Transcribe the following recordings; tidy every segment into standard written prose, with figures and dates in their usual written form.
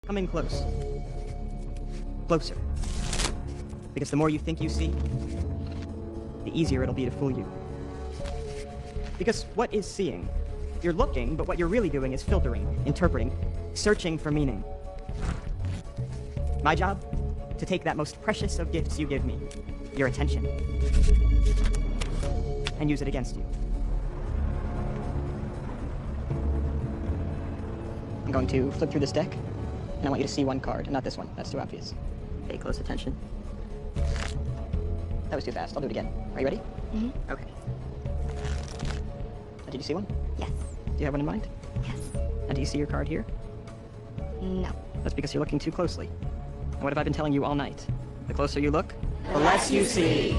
Come in close. Closer. Because the more you think you see, the easier it'll be to fool you. Because what is seeing? You're looking, but what you're really doing is filtering, interpreting, searching for meaning. My job? To take that most precious of gifts you give me, your attention, and use it against you. I'm going to flip through this deck, and I want you to see one card, not this one. That's too obvious. Pay close attention. That was too fast. I'll do it again. Are you ready? Mm-hmm. Okay. Did you see one? Yes. Do you have one in mind? Yes. And do you see your card here? No. That's because you're looking too closely. And what have I been telling you all night? The closer you look, the less you see.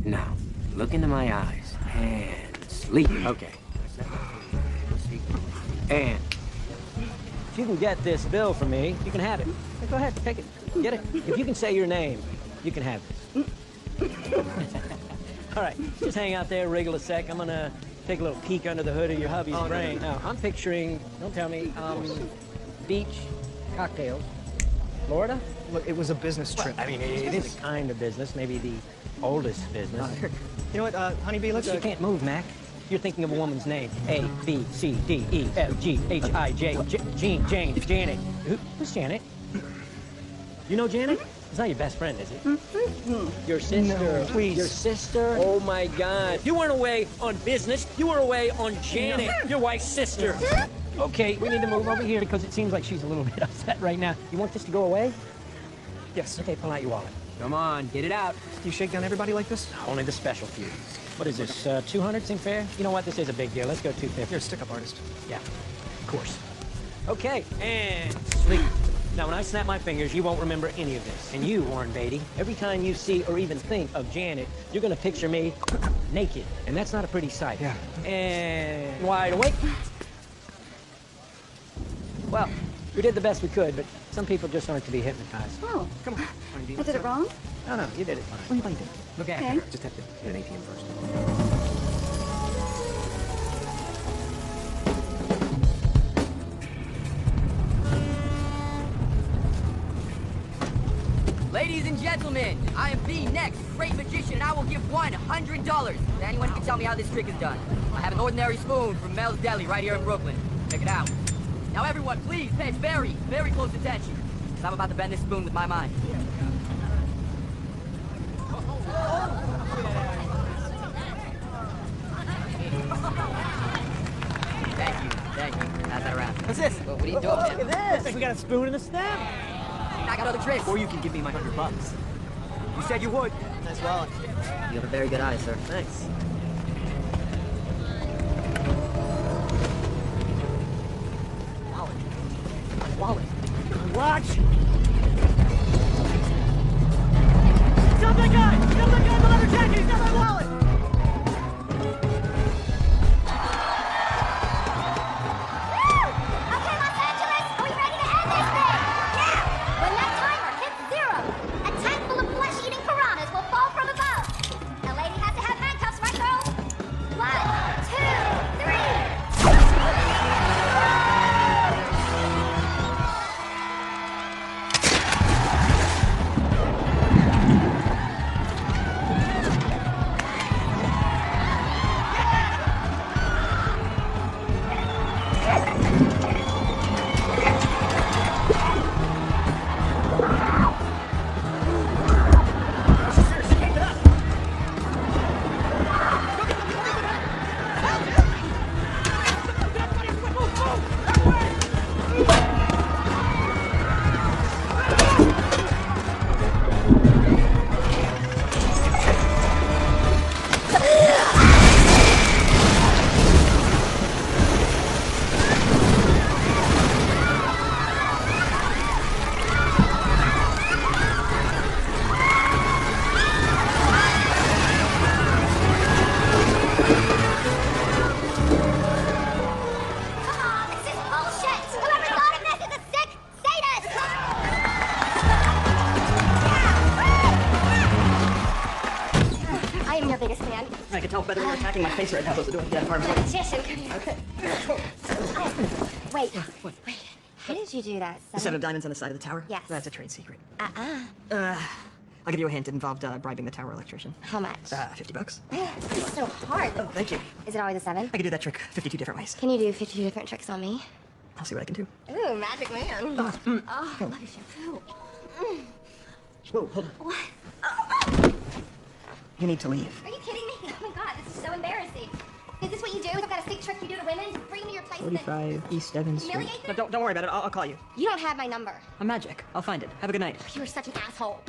Now, look into my eyes and sleep. Okay. And If you can get this bill from me, you can have it. Hey, go ahead, take it. Get it. If you can say your name, you can have this. All right, just hang out there, wriggle a sec. I'm gonna take a little peek under the hood of your hubby's brain. Now, I'm picturing, don't tell me, beach, cocktails, Florida? Look, it was a business trip. I mean, it is a kind of business, maybe the oldest business. You know what, Honeybee, let's... You can't move, Mac. You're thinking of a woman's name. A, B, C, D, E, F, G, H, I, J, Jean, Jane, Janet. Who's Janet? You know Janet? It's not your best friend, is it? Your sister. No, please. Your sister? Oh, my God. You weren't away on business. You were away on Janet, your wife's sister. Okay, we need to move over here because it seems like she's a little bit upset right now. You want this to go away? Yes. Okay, pull out your wallet. come on, get it out. Do you shake down everybody like this? Only the special few. What is this, 200 seem fair? You know what, this is a big deal. Let's go 250. You're a stick-up artist. Yeah, of course. Okay, and sleep. Now, when I snap my fingers, you won't remember any of this. And you, Warren Beatty, every time you see or even think of Janet, you're gonna picture me naked. And that's not a pretty sight. Yeah. And wide awake. Well, we did the best we could, but some people just aren't to be hypnotized. Oh, Come on. I did it wrong? No, you did it fine. What do you think? Look after Okay. her. Just have to get an ATM first. Ladies and gentlemen, I am the next great magician, and I will give $100 to anyone who can tell me how this trick is done. I have an ordinary spoon from Mel's Deli right here in Brooklyn. Check it out. Now everyone, please pay very, very close attention, because I'm about to bend this spoon with my mind. Thank you. Pass that around. What's this? What are you doing, man? Look at this. We got a spoon and a snap. I got other tricks. Or you can give me my $100. You said you would. Nice wallet. You have a very good eye, sir. Thanks. Wallet. Watch! Stop that guy! Stop that guy in the leather jacket! He's got my wallet! Okay, Los Angeles, are we ready to end this thing? Now! When that timer hits 0, a tank full of flesh-eating piranhas will fall from above. A lady has to have handcuffs, right, girls? 1, 2, 3. whether you're attacking my face right now. Supposed to do it. Yeah, arms. Magician, come here. Okay. Wait. How did you do that? The set of diamonds on the side of the tower? Yes. That's a trade secret. Uh-uh. I'll give you a hint. It involved bribing the tower electrician. How much? $50. It's so hard. Oh, thank you. Is it always a 7? I can do that trick 52 different ways. Can you do 52 different tricks on me? I'll see what I can do. Ooh, magic man. Oh, I love your shampoo. Whoa, hold on. What? You need to leave. Are you kidding me? Oh my god, this is so embarrassing. Is this what you do? Is that kind of sick trick you do to women? Just bring me to your place and then 45 East Evans Street. humiliate them? No, don't worry about it. I'll call you. You don't have my number. I'm magic. I'll find it. Have a good night. You are such an asshole.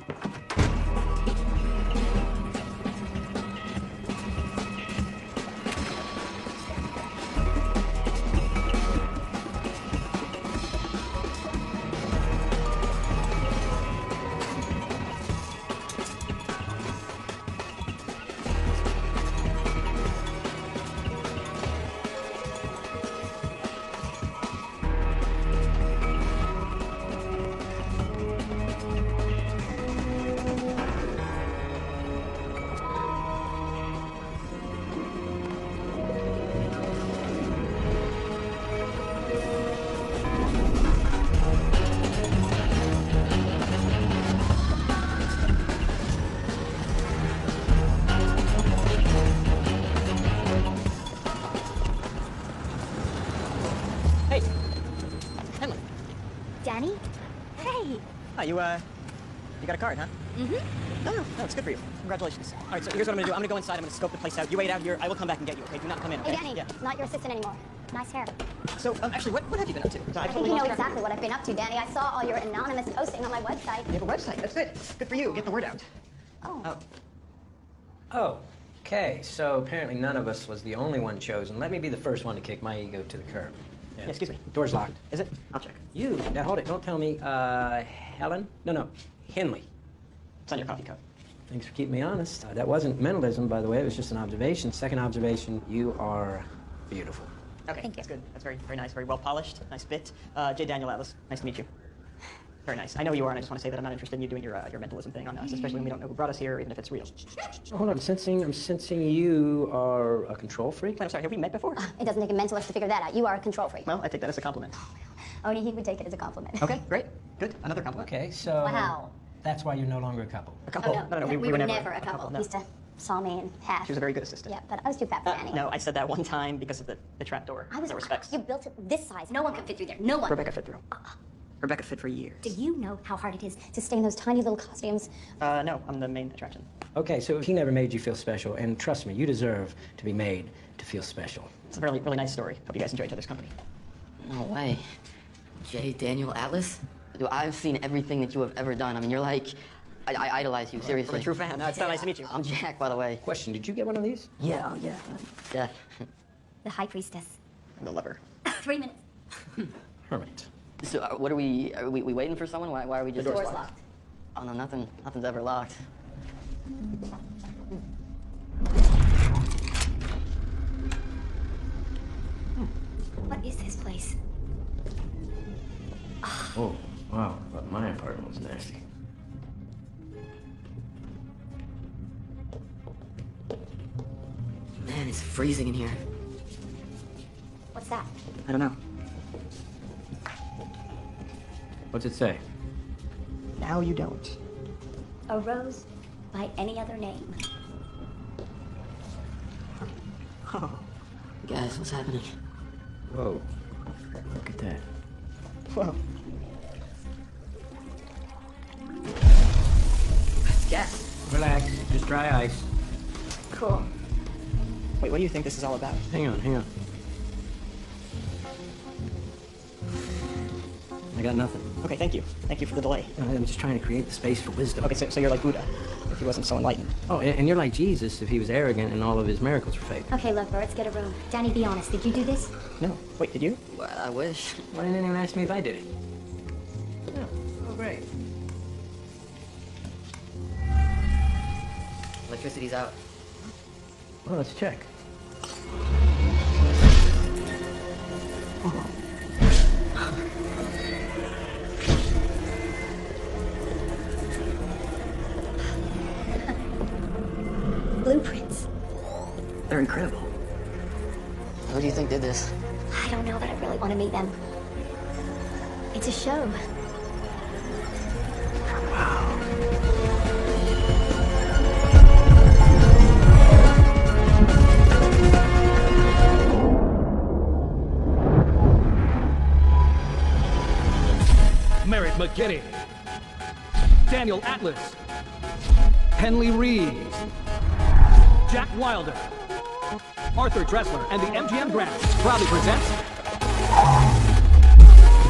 Hey. Henley. Danny? Hey. Hi, you got a card, huh? Mm-hmm. No, it's good for you. Congratulations. All right, so here's what I'm gonna do. I'm gonna go inside. I'm gonna scope the place out. You wait out here. I will come back and get you, okay? Do not come in, okay? Hey, Danny. Yeah. Not your assistant anymore. Nice hair. So, actually, what have you been up to? I think you know exactly what I've been up to, Danny. I saw all your anonymous posting on my website. You have a website. That's good. Good for you. Get the word out. Oh. Oh, okay. So apparently none of us was the only one chosen. Let me be the first one to kick my ego to the curb. Yeah, excuse me. Door's locked. Is it? I'll check. You, now hold it. Don't tell me, Helen? No, Henley. It's on your coffee cup. Thanks for keeping me honest. That wasn't mentalism, by the way. It was just an observation. Second observation, you are beautiful. Okay, Thank you. that's good. That's very, very nice. Very well polished. Nice fit. J. Daniel Atlas. Nice to meet you. Very nice. I know you are, and I just want to say that I'm not interested in you doing your mentalism thing on us, especially when we don't know who brought us here, even if it's real. Oh, hold on. I'm sensing you are a control freak. Wait, I'm sorry. Have we met before? It doesn't take a mentalist to figure that out. You are a control freak. Well, I take that as a compliment. Only he would take it as a compliment. Okay, great. Good. Another compliment. Okay, so Wow. that's why you're no longer a couple. A couple. Oh, no, we we were were never a couple. no. He used to saw me in half. She was a very good assistant. Yeah, but I was too fat for Danny. No, I said that one time because of the trap door. I was. No respects. You built it this size. No one could fit through there. No one. Rebecca fit through. Rebecca fit for years. Do you know how hard it is to stay in those tiny little costumes? No, I'm the main attraction. Okay, so he never made you feel special, and trust me, you deserve to be made to feel special. It's a really, really nice story. Hope you guys enjoy each other's company. No way. J. Daniel Atlas? Dude, I've seen everything that you have ever done. I mean, you're like... I idolize you, seriously. I'm a true fan. It's so nice to meet you. I'm Jack, by the way. Question, did you get one of these? Yeah, oh, yeah. Yeah. The High Priestess. I'm the lover. 3 minutes. Hermit. So, what are we waiting for someone? Why are we just... The door's locked. Oh, no, nothing's ever locked. What is this place? Oh, wow. But my apartment was nasty. Man, it's freezing in here. What's that? I don't know. What's it say? Now you don't. A rose by any other name. Oh, Guys, what's happening? Whoa. Look at that. whoa. Gas. Relax, just dry ice. Cool. Wait, what do you think this is all about? Hang on. I got nothing. Okay, thank you. Thank you for the delay. I'm just trying to create the space for wisdom. Okay, so you're like Buddha, if he wasn't so enlightened. Oh, and you're like Jesus if he was arrogant and all of his miracles were fake. Okay, look, let's get a room. Danny, be honest. Did you do this? No. Wait, did you? Well, I wish. Why didn't anyone ask me if I did it? No. Oh, great. Electricity's out. Well, let's check. Blueprints. They're incredible. Who do you think did this? I don't know, but I really want to meet them. It's a show. Merritt McKinney, Daniel Atlas, Henley Reeves, Jack Wilder, Arthur Dressler, and the MGM Grand proudly presents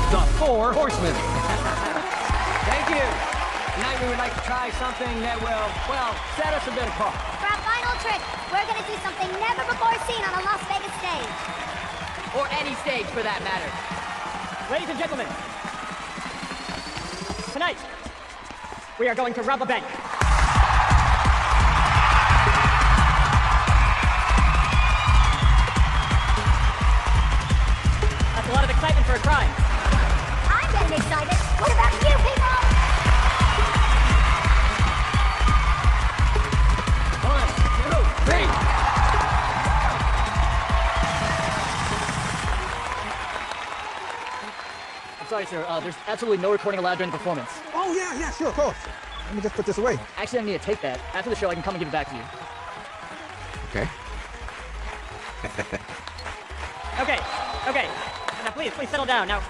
The Four Horsemen. Thank you. Tonight we would like to try something that will, well, set us a bit apart. For our final trick, we're gonna do something never before seen on a Las Vegas stage. Or any stage, for that matter. Ladies and gentlemen, tonight, we are going to rob a bank. That's a lot of excitement for a crime. I'm getting excited. What about you, people? One, two, three. I'm sorry, sir. There's absolutely no recording allowed during the performance. Oh, yeah, sure, of course. Let me just put this away. Actually, I need to take that. After the show, I can come and give it back to you. Okay. Okay. Now, please settle down. Now,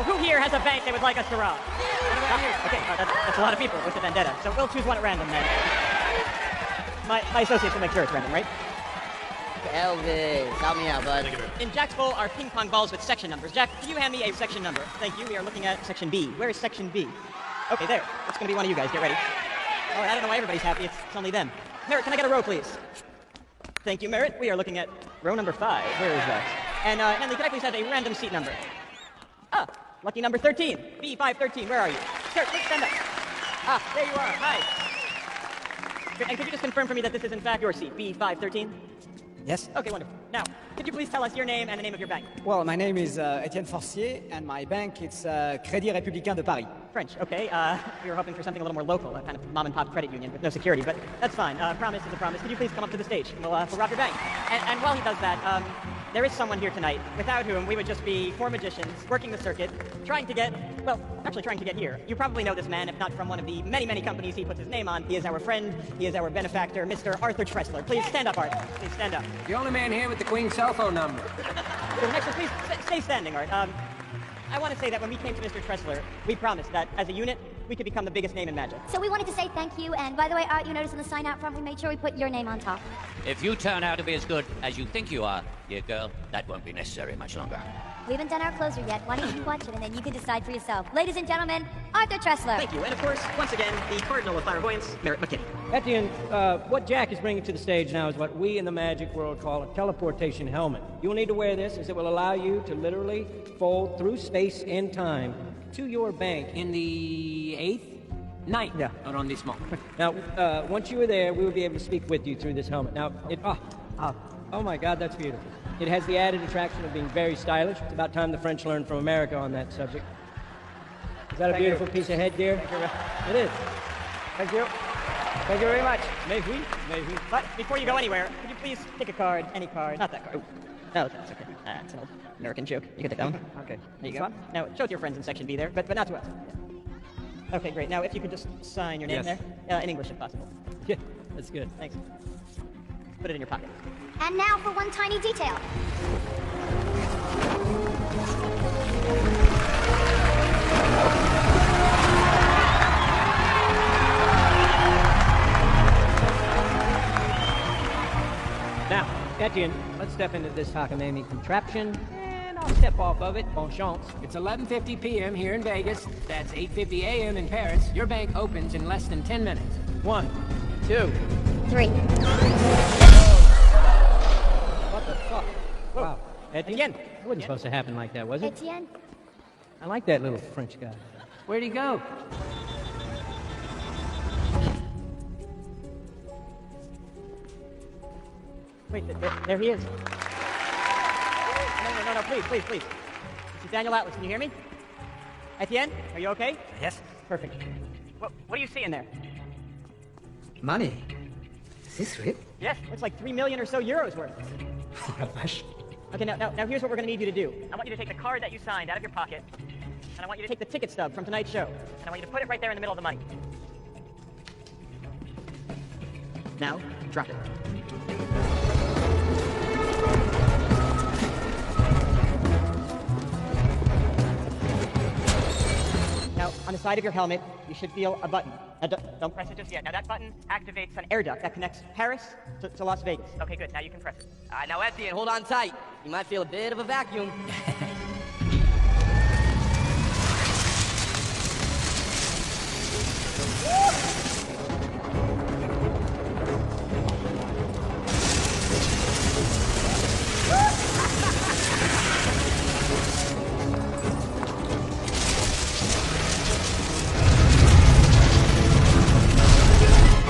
who here has a bank they would like us to rob? Okay, that's a lot of people with a vendetta. So we'll choose one at random then. My associates will make sure it's random, right? Elvis, help me out, bud. In Jack's bowl are ping pong balls with section numbers. Jack, can you hand me a section number? Thank you. We are looking at section B. Where is section B? Okay, there. It's going to be one of you guys. Get ready. Oh, I don't know why everybody's happy. It's only them. Merritt, can I get a row, please? Thank you, Merritt. We are looking at row number 5. Where is that? And Henley, can I please have a random seat number? Ah, lucky number 13. B513. Where are you? Sir, please stand up. Ah, there you are. Hi. And could you just confirm for me that this is in fact your seat, B513? Yes. Okay, wonderful. Now, could you please tell us your name and the name of your bank? Well, my name is Etienne Forcier, and my bank it's Crédit Républicain de Paris. French, okay. We were hoping for something a little more local, a kind of mom-and-pop credit union with no security, but that's fine. Promise is a promise. Could you please come up to the stage? We'll rob your bank. And while he does that, there is someone here tonight without whom we would just be 4 magicians working the circuit, trying to get here. You probably know this man, if not from one of the many, many companies he puts his name on. He is our friend. He is our benefactor, Mr. Arthur Tressler. Please stand up, Art. Please stand up. The only man here with the Queen's cell phone number. So next, please stay standing, Art. I want to say that when we came to Mr. Tressler, we promised that as a unit, we could become the biggest name in magic. So we wanted to say thank you, and by the way, Art, you notice on the sign out front, we made sure we put your name on top. If you turn out to be as good as you think you are, dear girl, that won't be necessary much longer. We haven't done our closer yet. Why don't you watch it, and then you can decide for yourself. Ladies and gentlemen, Arthur Tressler. Thank you. And of course, once again, the cardinal of clairvoyance, Merritt McKinney. Etienne, what Jack is bringing to the stage now is what we in the magic world call a teleportation helmet. You'll need to wear this as it will allow you to literally fold through space and time to your bank. In the 8th? 9th? Yeah. Arrondissement. Now, once you are there, we will be able to speak with you through this helmet. Now, oh my God, that's beautiful. It has the added attraction of being very stylish. It's about time the French learned from America on that subject. Is that a beautiful piece of headgear? Thank you. It is. Thank you. Thank you very much. Maybe. But before you go anywhere, could you please pick a card, any card? Not that card. No, that's okay. It's an old American joke. You can take that one. Okay. There you go. Now, show it to your friends in Section B there, but not to us. Yeah. Okay, great. Now, if you could just sign your name Yes. there. In English, if possible. Yeah, that's good. Thanks. Put it in your pocket. And now for one tiny detail. Now, Etienne, let's step into this cockamamie contraption, and I'll step off of it. Bon chance. It's 11:50 p.m. here in Vegas. That's 8:50 a.m. in Paris. Your bank opens in less than 10 minutes. 1, 2. 3. What the fuck? Wow. Etienne, it wasn't supposed to happen like that, was it? Etienne? I like that little French guy. Where'd he go? Wait, there he is. No, please. This is Daniel Atlas. Can you hear me? Etienne, are you okay? Yes. Perfect. What do you see in there? Money. Is this real? Yes, it's like 3 million or so euros worth. Okay, now here's what we're gonna need you to do. I want you to take the card that you signed out of your pocket, and I want you to take the ticket stub from tonight's show, and I want you to put it right there in the middle of the mic. Now, drop it. Now, on the side of your helmet, you should feel a button. Now, don't press it just yet. Now, that button activates an air duct that connects Paris to Las Vegas. Okay, good. Now you can press it. All right, now Etienne, hold on tight. You might feel a bit of a vacuum.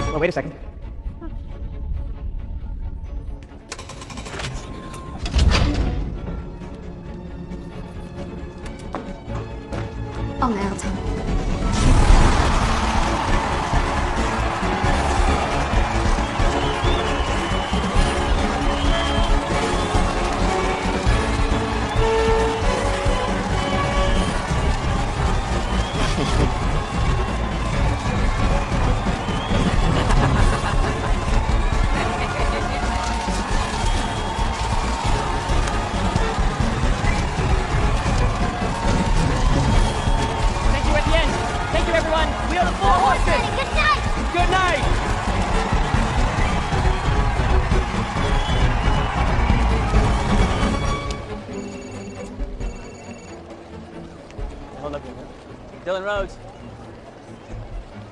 Oh, wait a second. Oh, merde. Thank you, Etienne. Thank you, everyone. We are the Four Horsemen. Good night! Good night. Hold up here. Dylan Rhodes.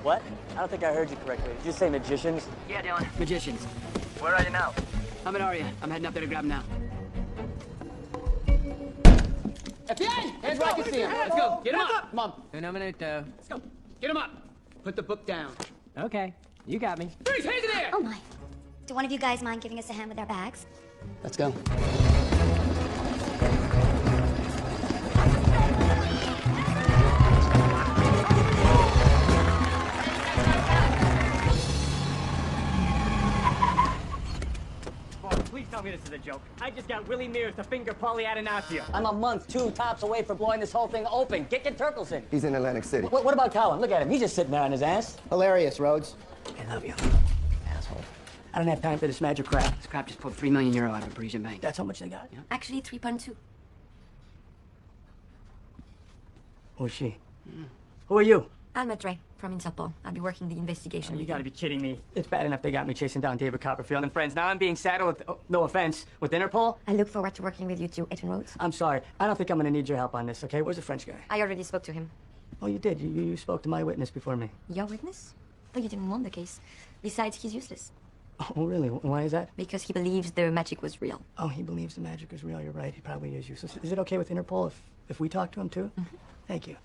What? I don't think I heard you correctly. Did you say magicians? Yeah, Dylan, magicians. Where are you now? I'm at Aria. I'm heading up there to grab him now. Etienne! Hands where I can see him. Let's go. Get him up. Come on. Uno minuto. Let's go. Get him up. Put the book down. Okay. You got me. Freeze! Hands in the air! Oh, my. Do one of you guys mind giving us a hand with our bags? Let's go. Please tell me this is a joke. I just got Willie Mears to finger Paulie Adenaccio. I'm a month, 2 tops away from blowing this whole thing open. Get your turkles in. He's in Atlantic City. What about Colin? Look at him. He's just sitting there on his ass. Hilarious, Rhodes. I love you. Asshole. I don't have time for this magic crap. This crap just pulled 3 million euro out of a Parisian bank. That's how much they got. Yeah. Actually, 3.2. Who's she? Who are you? I'm Maitre from Interpol. I'll be working the investigation. You gotta be kidding me. It's bad enough they got me chasing down David Copperfield and friends. Now I'm being saddled with, no offense, with Interpol. I look forward to working with you too, Etienne Rhodes. I'm sorry. I don't think I'm gonna need your help on this, okay? Where's the French guy? I already spoke to him. Oh, you did. You spoke to my witness before me. Your witness? Oh, you didn't want the case. Besides, he's useless. Oh, really? Why is that? Because he believes the magic was real. Oh, he believes the magic is real. You're right. He probably is useless. Is it okay with Interpol if we talk to him too? Mm-hmm. Thank you.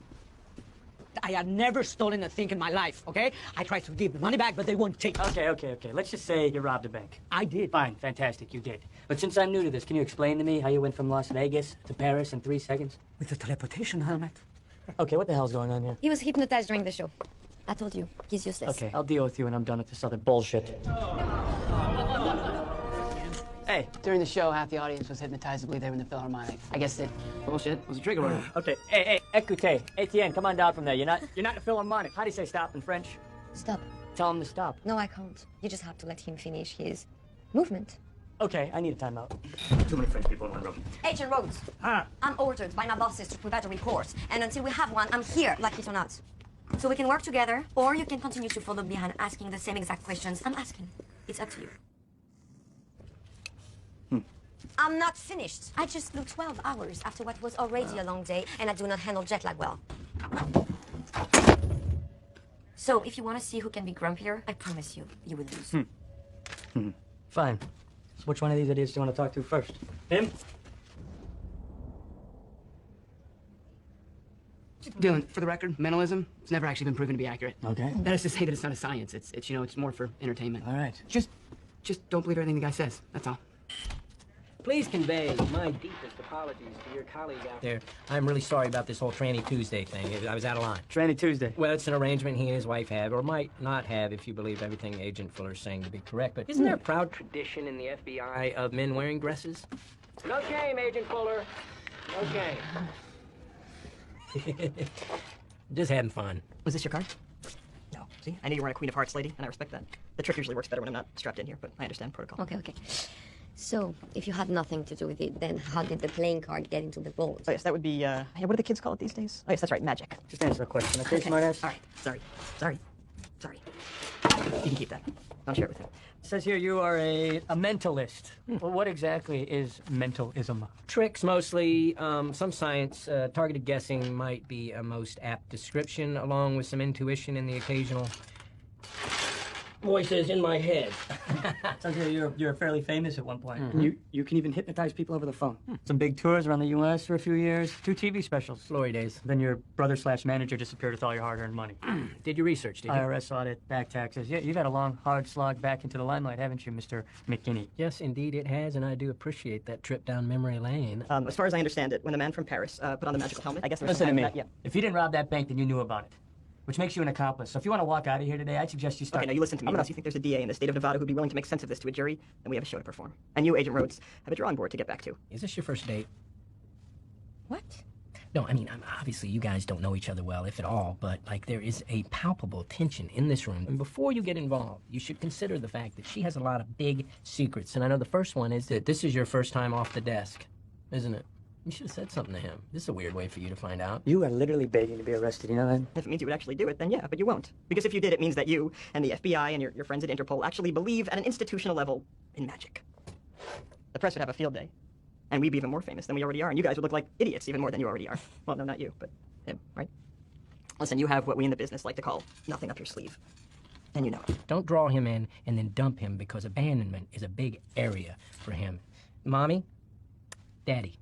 I have never stolen a thing in my life, okay? I tried to give the money back, but they won't take it. Okay. Let's just say you robbed a bank. I did. Fine, fantastic, you did. But since I'm new to this, can you explain to me how you went from Las Vegas to Paris in 3 seconds? With the teleportation helmet. Okay, what the hell's going on here? He was hypnotized during the show. I told you, he's useless. Okay, I'll deal with you when I'm done with this other bullshit. Hey. During the show, half the audience was hypnotized to believe they were in the Philharmonic. I guess that bullshit was a trigger word. Okay, hey, écoutez. Etienne, come on down from there. You're not a Philharmonic. How do you say stop in French? Stop. Tell him to stop. No, I can't. You just have to let him finish his movement. Okay, I need a timeout. Too many French people in one room. Agent Rhodes. Ah. I'm ordered by my bosses to provide a report, and until we have one, I'm here, like it or not. So we can work together, or you can continue to follow behind asking the same exact questions I'm asking. It's up to you. I'm not finished. I just flew 12 hours after what was already a long day, and I do not handle jet lag well. So if you want to see who can be grumpier, I promise you, you will lose. Fine. So which one of these idiots do you want to talk to first? Him? Dylan, for the record, mentalism has never actually been proven to be accurate. Okay. That is to say that it's not a science. It's more for entertainment. All right. Just don't believe everything the guy says. That's all. Please convey my deepest apologies to your colleague out there. I'm really sorry about this whole Tranny Tuesday thing. I was out of line. Tranny Tuesday. Well, it's an arrangement he and his wife have, or might not have if you believe everything Agent Fuller's saying to be correct. But isn't there a proud tradition in the FBI of men wearing dresses? No shame, Agent Fuller. No shame. Just having fun. Was this your card? No. See? I knew you weren't a Queen of Hearts lady, and I respect that. The trick usually works better when I'm not strapped in here, but I understand protocol. Okay. So, if you had nothing to do with it, then how did the playing card get into the vault? Oh, yes, that would be, hey, what do the kids call it these days? Oh, yes, that's right, magic. Just answer a question, okay, smartass? All right, sorry. You can keep that. Don't share it with him. It says here you are a mentalist. Well, what exactly is mentalism? Tricks, mostly. Some science. Targeted guessing might be a most apt description, along with some intuition and the occasional voices in my head. Sounds like you're fairly famous at one point. Mm-hmm. You can even hypnotize people over the phone. Some big tours around the U.S. for a few years, 2 TV specials. Glory days. Then your brother/manager disappeared with all your hard-earned money. Did your research, did you? IRS audit, back taxes. Yeah, you've had a long, hard slog back into the limelight, haven't you, Mr. McKinney? Yes, indeed it has, and I do appreciate that trip down memory lane. As far as I understand it, when the man from Paris put on the magical helmet, I guess there was Listen to some me. kind of that, yeah. If you didn't rob that bank, then you knew about it, which makes you an accomplice. So if you want to walk out of here today, I'd suggest you start... Okay, now you listen to me. Unless you think there's a DA in the state of Nevada who'd be willing to make sense of this to a jury, then we have a show to perform. And you, Agent Rhodes, have a drawing board to get back to. Is this your first date? What? No, I mean, obviously you guys don't know each other well, if at all, but, like, there is a palpable tension in this room. And before you get involved, you should consider the fact that she has a lot of big secrets. And I know the first one is that this is your first time off the desk, isn't it? You should have said something to him. This is a weird way for you to find out. You are literally begging to be arrested, you know that? If it means you would actually do it, then yeah, but you won't. Because if you did, it means that you and the FBI and your friends at Interpol actually believe at an institutional level in magic. The press would have a field day. And we'd be even more famous than we already are, and you guys would look like idiots even more than you already are. Well, no, not you, but him, right? Listen, you have what we in the business like to call nothing up your sleeve. And you know it. Don't draw him in and then dump him, because abandonment is a big area for him. Mommy? Daddy.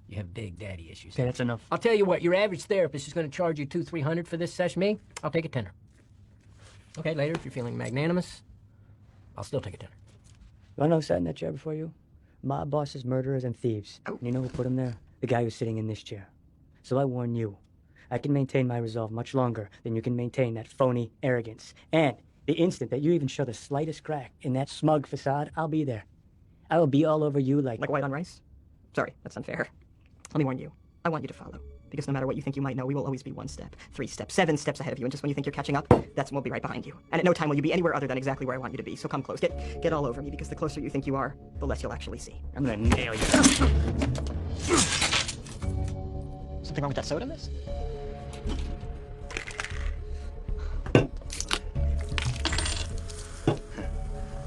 You have big daddy issues. Okay, that's enough. I'll tell you what, your average therapist is going to charge you $200-300 for this session. Me, I'll take a tenner. Okay, later, if you're feeling magnanimous, I'll still take a tenner. You want to know who sat in that chair before you? Mob bosses, murderers, and thieves. And you know who put them there? The guy who's sitting in this chair. So I warn you, I can maintain my resolve much longer than you can maintain that phony arrogance. And the instant that you even show the slightest crack in that smug facade, I'll be there. I will be all over you like white on rice? Sorry, that's unfair. Let me warn you. I want you to follow. Because no matter what you think you might know, we will always be 1 step, 3 steps, 7 steps ahead of you. And just when you think you're catching up, that's when we'll be right behind you. And at no time will you be anywhere other than exactly where I want you to be. So come close. Get all over me, because the closer you think you are, the less you'll actually see. I'm gonna nail you. Something wrong with that soda, miss?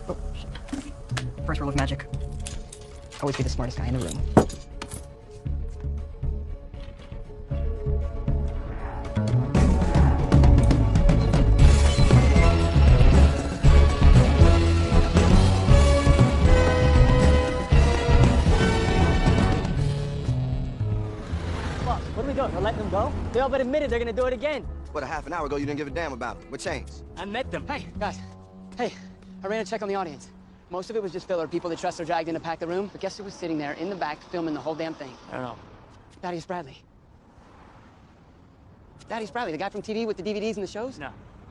Oh, shit. First rule of magic. Always be the smartest guy in the room. What are we doing? We're letting them go? They all but admitted they're gonna do it again. What, a half an hour ago you didn't give a damn about it. What changed? I met them. Hey, guys. Hey, I ran a check on the audience. Most of it was just filler, people that trust are dragged in to pack the room. But guess who was sitting there in the back filming the whole damn thing? I don't know. Thaddeus Bradley. Thaddeus Bradley, the guy from TV with the DVDs and the shows? No.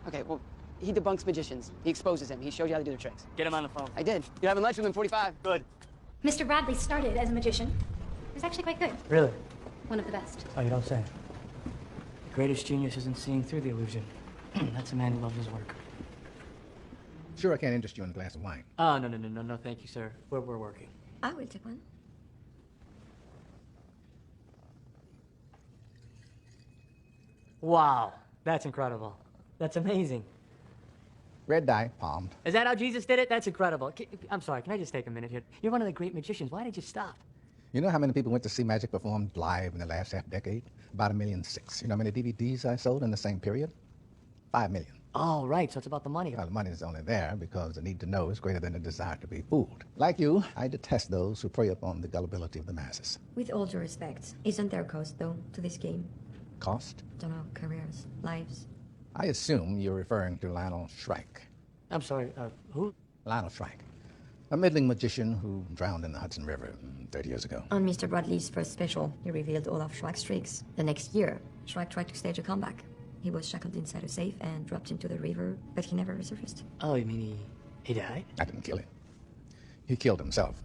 Okay, well, he debunks magicians. He exposes them. He shows you how to do their tricks. Get him on the phone. I did. You're having lunch with him 45. Good. Mr. Bradley started as a magician. He was actually quite good. Really? One of the best. Oh, you don't say. The greatest genius isn't seeing through the illusion. That's a man who loves his work. Sure, I can't interest you in a glass of wine. Oh, no, thank you, sir. We're working. I will take one. Wow, that's incredible. That's amazing. Red dye, palmed. Is that how Jesus did it? That's incredible. I'm sorry, can I just take a minute here? You're one of the great magicians. Why did you stop? You know how many people went to see magic performed live in the last half-decade? About 1.6 million. You know how many DVDs I sold in the same period? 5 million. Oh, right, so it's about the money. Well, the money is only there because the need to know is greater than the desire to be fooled. Like you, I detest those who prey upon the gullibility of the masses. With all due respect, isn't there a cost, though, to this game? Cost? Don't know, careers, lives. I assume you're referring to Lionel Shrike. I'm sorry, who? Lionel Shrike. A middling magician who drowned in the Hudson River 30 years ago. On Mr. Bradley's first special, he revealed Olaf Schreck's tricks. The next year, Schreck tried to stage a comeback. He was shackled inside a safe and dropped into the river, but he never resurfaced. Oh, you mean he died? I didn't kill him. He killed himself,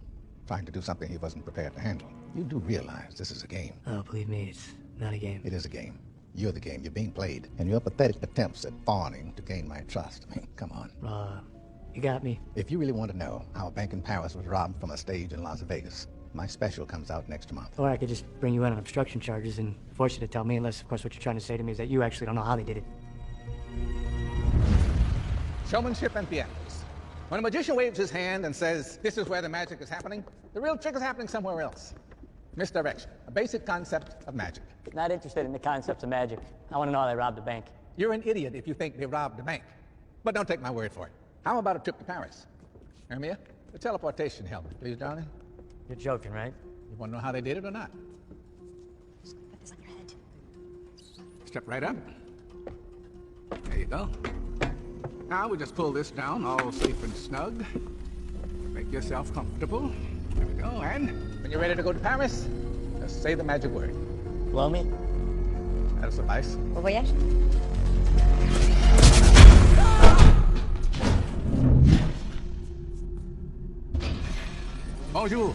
trying to do something he wasn't prepared to handle. You do realize this is a game. Oh, believe me, it's not a game. It is a game. You're the game. You're being played. And your pathetic attempts at fawning to gain my trust. I mean, come on. You got me. If you really want to know how a bank in Paris was robbed from a stage in Las Vegas, my special comes out next month. Or I could just bring you in on obstruction charges and force you to tell me, unless, of course, what you're trying to say to me is that you actually don't know how they did it. Showmanship and theatrics. When a magician waves his hand and says, this is where the magic is happening, the real trick is happening somewhere else. Misdirection, a basic concept of magic. Not interested in the concepts of magic. I want to know how they robbed the bank. You're an idiot if you think they robbed the bank. But don't take my word for it. How about a trip to Paris? Hermia, the teleportation helmet, please, darling. You're joking, right? You want to know how they did it or not? Put this on your head. Step right up. There you go. Now we just pull this down, all safe and snug. Make yourself comfortable. There we go, and when you're ready to go to Paris, just say the magic word. Blow me? That'll suffice. Bon voyage? Bonjour.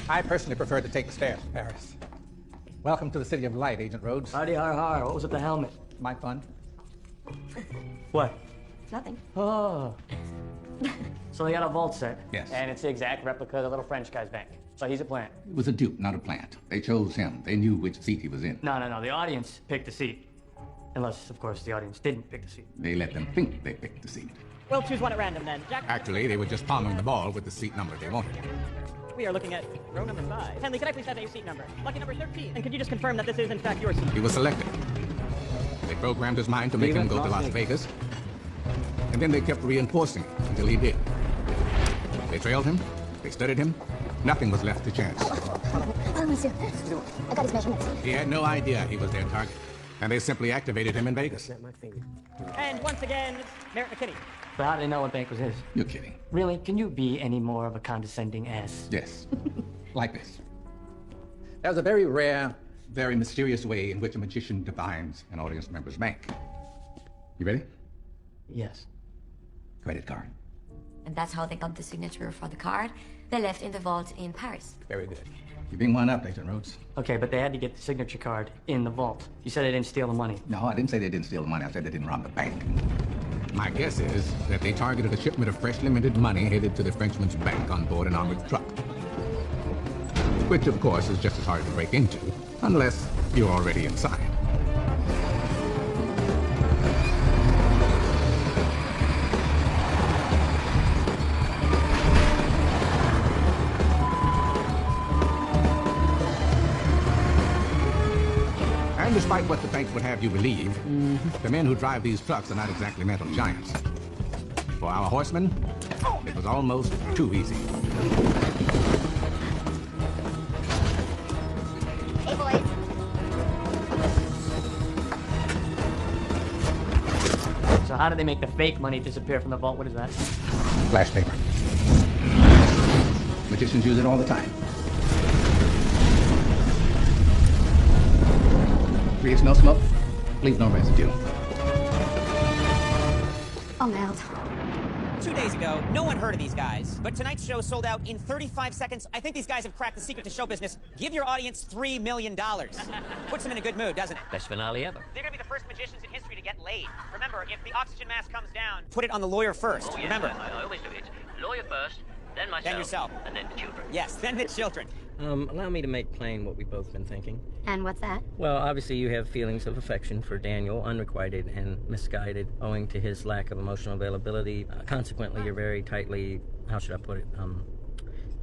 I personally prefer to take the stairs to Paris. Welcome to the City of Light, Agent Rhodes. Howdy, har, har. What was with the helmet? My fun. What? Nothing. Oh. So they got a vault set. Yes. And it's the exact replica of the little French guy's bank. So he's a plant. It was a dupe, not a plant. They chose him. They knew which seat he was in. No. The audience picked the seat. Unless, of course, the audience didn't pick the seat. They let them think they picked the seat. We'll choose one at random then. Jack, Actually, they were just palming the ball with the seat number they wanted. we are looking at row number 5. Henley, can I please have a seat number? Lucky number 13. And could you just confirm that this is, in fact, your seat? He was selected. They programmed his mind to make him go to Las Vegas. And then they kept reinforcing it until he did. They trailed him. They studied him. Nothing was left to chance. Oh, monsieur. I got his measurements. He had no idea he was their target. And they simply activated him in Vegas. And once again, Merritt McKinney. But how did they know what bank was his? You're kidding. Really? Can you be any more of a condescending ass? Yes. Like this. There's a very rare, very mysterious way in which a magician divines an audience member's bank. You ready? Yes. Credit card. And that's how they got the signature for the card they left in the vault in Paris. Very good. You're being wound up, Agent Rhodes. Okay, but they had to get the signature card in the vault. You said they didn't steal the money. No, I didn't say they didn't steal the money. I said they didn't rob the bank. My guess is that they targeted a shipment of freshly minted money headed to the Frenchman's bank on board an armored truck. Which, of course, is just as hard to break into, unless you're already inside. And despite what the bank would have you believe, the men who drive these trucks are not exactly mental giants. For our horsemen, it was almost too easy. Hey, boys. So how did they make the fake money disappear from the vault? What is that? Flash paper. Magicians use it all the time. Creates no smoke, leaves no residue. Oh, merde. 2 days ago, no one heard of these guys, but tonight's show sold out in 35 seconds. I think these guys have cracked the secret to show business. Give your audience $3 million. Puts them in a good mood, doesn't it? Best finale ever. They're gonna be the first magicians in history to get laid. Remember, if the oxygen mask comes down, put it on the lawyer first. Oh, yeah, Remember? I always do it. Lawyer first, then myself, Then yourself. and then the children. Yes, then the children. Allow me to make plain what we've both been thinking. And what's that? Well, obviously you have feelings of affection for Daniel, unrequited and misguided, owing to his lack of emotional availability. Consequently, you're very tightly, how should I put it,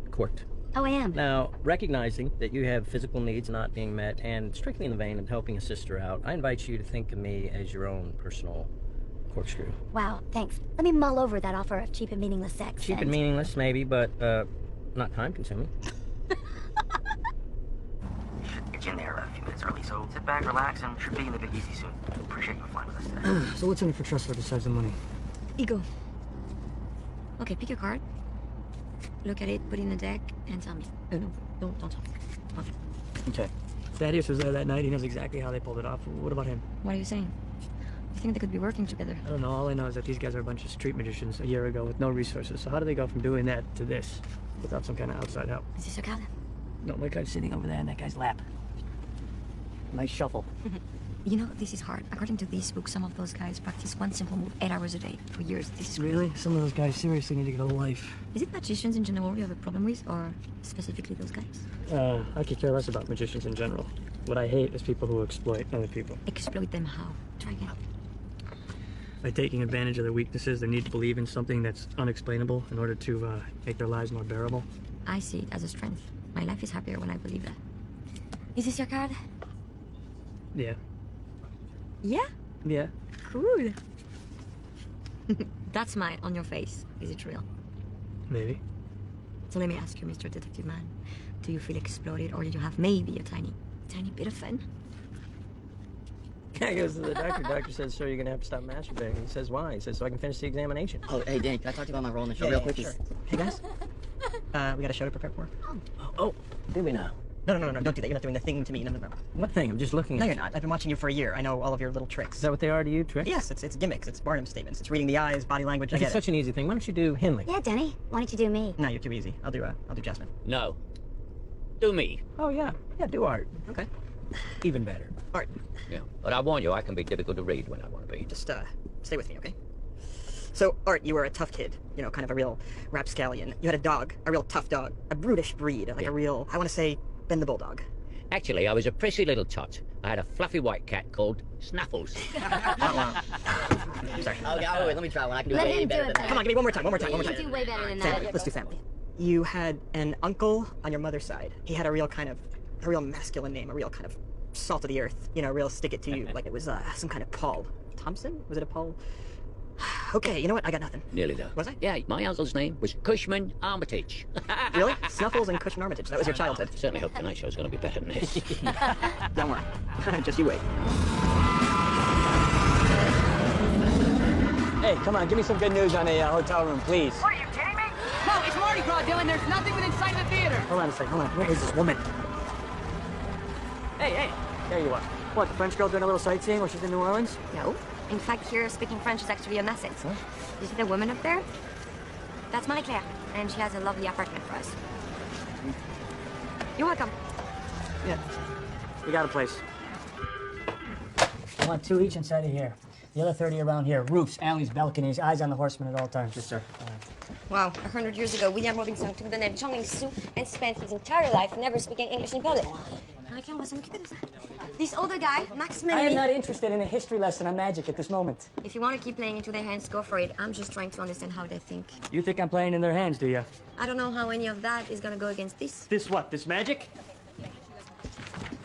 corked. Oh, I am. Now, recognizing that you have physical needs not being met, and strictly in the vein of helping a sister out, I invite you to think of me as your own personal corkscrew. Wow, thanks. Let me mull over that offer of cheap and meaningless sex. Cheap and meaningless, maybe, but not time-consuming. Get you in there a few minutes early, so sit back, relax, and should be in the Big Easy soon. Appreciate you flying with us today. So what's in it for Tressler besides the money? Ego. Okay, pick your card. look at it, put it in the deck, and tell me. Oh, no, don't tell me. Okay. Okay. Thaddeus was there that night. He knows exactly how they pulled it off. What about him? What are you saying? You think they could be working together? I don't know. All I know is that these guys are a bunch of street magicians a year ago with no resources. So how do they go from doing that to this without some kind of outside help? Is this your card? No, my guy's sitting over there in that guy's lap. Nice shuffle. You know, this is hard. According to this book, some of those guys practice one simple move 8 hours a day for years. This is Really? Some of those guys seriously need to get a life. Is it magicians in general you have a problem with, or specifically those guys? I could care less about magicians in general. What I hate is people who exploit other people. Exploit them how? Try again. By taking advantage of their weaknesses, they need to believe in something that's unexplainable in order to make their lives more bearable. I see it as a strength. My life is happier when I believe that. Is this your card? Yeah. Yeah? Yeah. Cool. That smile on your face, is it real? Maybe. So let me ask you, Mr. Detective Man. Do you feel exploded, or did you have maybe a tiny bit of fun? Guy goes to the doctor. Doctor says, sir, you're going to have to stop masturbating. He says, why? He says, so I can finish the examination. Oh, hey, Danny, can I talk to you about my role in the show real quick? Sure. Hey, guys. We got a show to prepare for. Oh, do we now? No, don't do that. You're not doing the thing to me. No. What thing? I'm just looking No, at you're not. I've been watching you for a year. I know all of your little tricks. Is that what they are to you, tricks? Yes, it's gimmicks. It's Barnum statements. It's reading the eyes, body language. I It's get such an easy thing. Why don't you do Henley? Yeah, Denny. Why don't you do me? No, you're too easy. I'll do Jasmine. No. Do me. Oh, yeah. Yeah, do Art. Okay. Even better. Art. Yeah. But I warn you, I can be difficult to read when I want to be. Just stay with me, okay? So, Art, you were a tough kid. You know, kind of a real rapscallion. You had a dog, a real tough dog, a brutish breed, like a real, I want to say, Ben the Bulldog. Actually, I was a prissy little tot. I had a fluffy white cat called Snuffles. Sorry. Okay, wait, let me try one. I can do Let way him do better it than better. Come on, give me one more time. You do way better than that. Family. Let's do family. You had an uncle on your mother's side. He had a real masculine name, a real kind of salt of the earth. You know, real stick it to you, like it was some kind of Paul Thompson. Was it a Paul? Okay, you know what? I got nothing. Nearly though. Was I? Yeah, my uncle's name was Cushman Armitage. Really? Snuffles and Cushman Armitage. That was your childhood. Certainly hope tonight's show's going to be better than this. Don't worry. Just you wait. Hey, come on, give me some good news on the hotel room, please. What, are you kidding me? No, it's Mardi Gras, Dylan. There's nothing within sight of the theater. Hold on a second. Hold on. Where is this woman? Hey, There you are. What, the French girl doing a little sightseeing while she's in New Orleans? No. In fact, here, speaking French is actually an asset. You see the woman up there? That's Marie-Claire, and she has a lovely apartment for us. You're welcome. Yeah. We got a place. I want 2 each inside of here. The other 30 around here. Roofs, alleys, balconies, eyes on the horseman at all times. Yes, sir. Wow, 100 years ago, William Robinson took the name Chongling Su and spent his entire life never speaking English in public. Marie-Claire, on va s'en occuper de ça. This older guy, Max I Melly... am not interested in a history lesson on magic at this moment. If you want to keep playing into their hands, go for it. I'm just trying to understand how they think. You think I'm playing in their hands, do you? I don't know how any of that is gonna go against this. This what? This magic?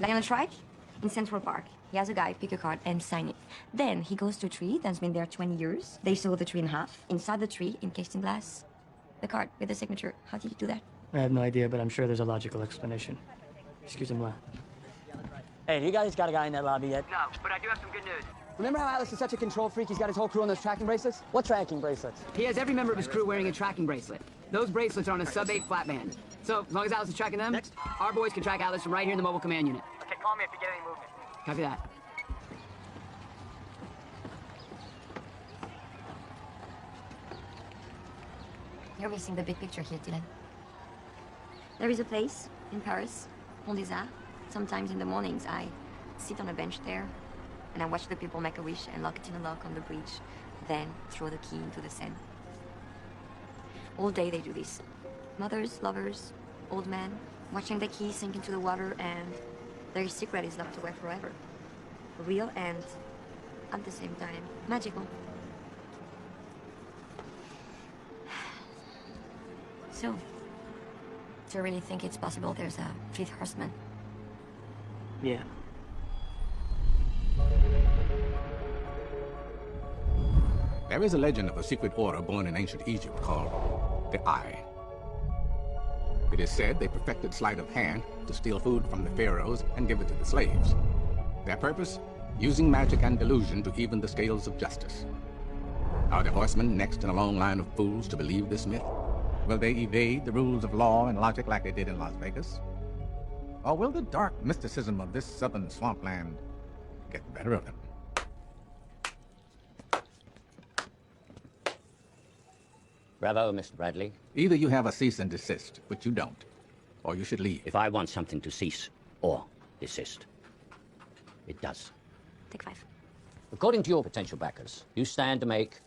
Diana tried in Central Park. He has a guy pick a card and sign it. Then he goes to a tree that's been there 20 years. They saw the tree in half. Inside the tree, encased in glass, the card with the signature. How did you do that? I have no idea, but I'm sure there's a logical explanation. Excusez-moi. Hey, you guys got a guy in that lobby yet? No, but I do have some good news. Remember how Atlas is such a control freak? He's got his whole crew on those tracking bracelets? What tracking bracelets? He has every member of his crew wearing a tracking bracelet. Those bracelets are on a sub-8 flat band. So, as long as Atlas is tracking them, our boys can track Atlas from right here in the mobile command unit. Okay, call me if you get any movement. Copy that. You're missing the big picture here, Dylan. There is a place in Paris, Pont des Arts. Sometimes in the mornings, I sit on a bench there, and I watch the people make a wish and lock it in a lock on the bridge, then throw the key into the Seine. All day they do this. Mothers, lovers, old men, watching the key sink into the water, and their secret is locked away forever. Real and, at the same time, magical. So, do you really think it's possible there's a fifth horseman? Yeah. There is a legend of a secret order born in ancient Egypt called the Eye. It is said they perfected sleight of hand to steal food from the pharaohs and give it to the slaves. Their purpose? Using magic and delusion to even the scales of justice. Are the horsemen next in a long line of fools to believe this myth? Will they evade the rules of law and logic like they did in Las Vegas? Or will the dark mysticism of this southern swampland get the better of them? Bravo, Mr. Bradley. Either you have a cease and desist, which you don't, or you should leave. If I want something to cease or desist, it does. Take 5. According to your potential backers, you stand to make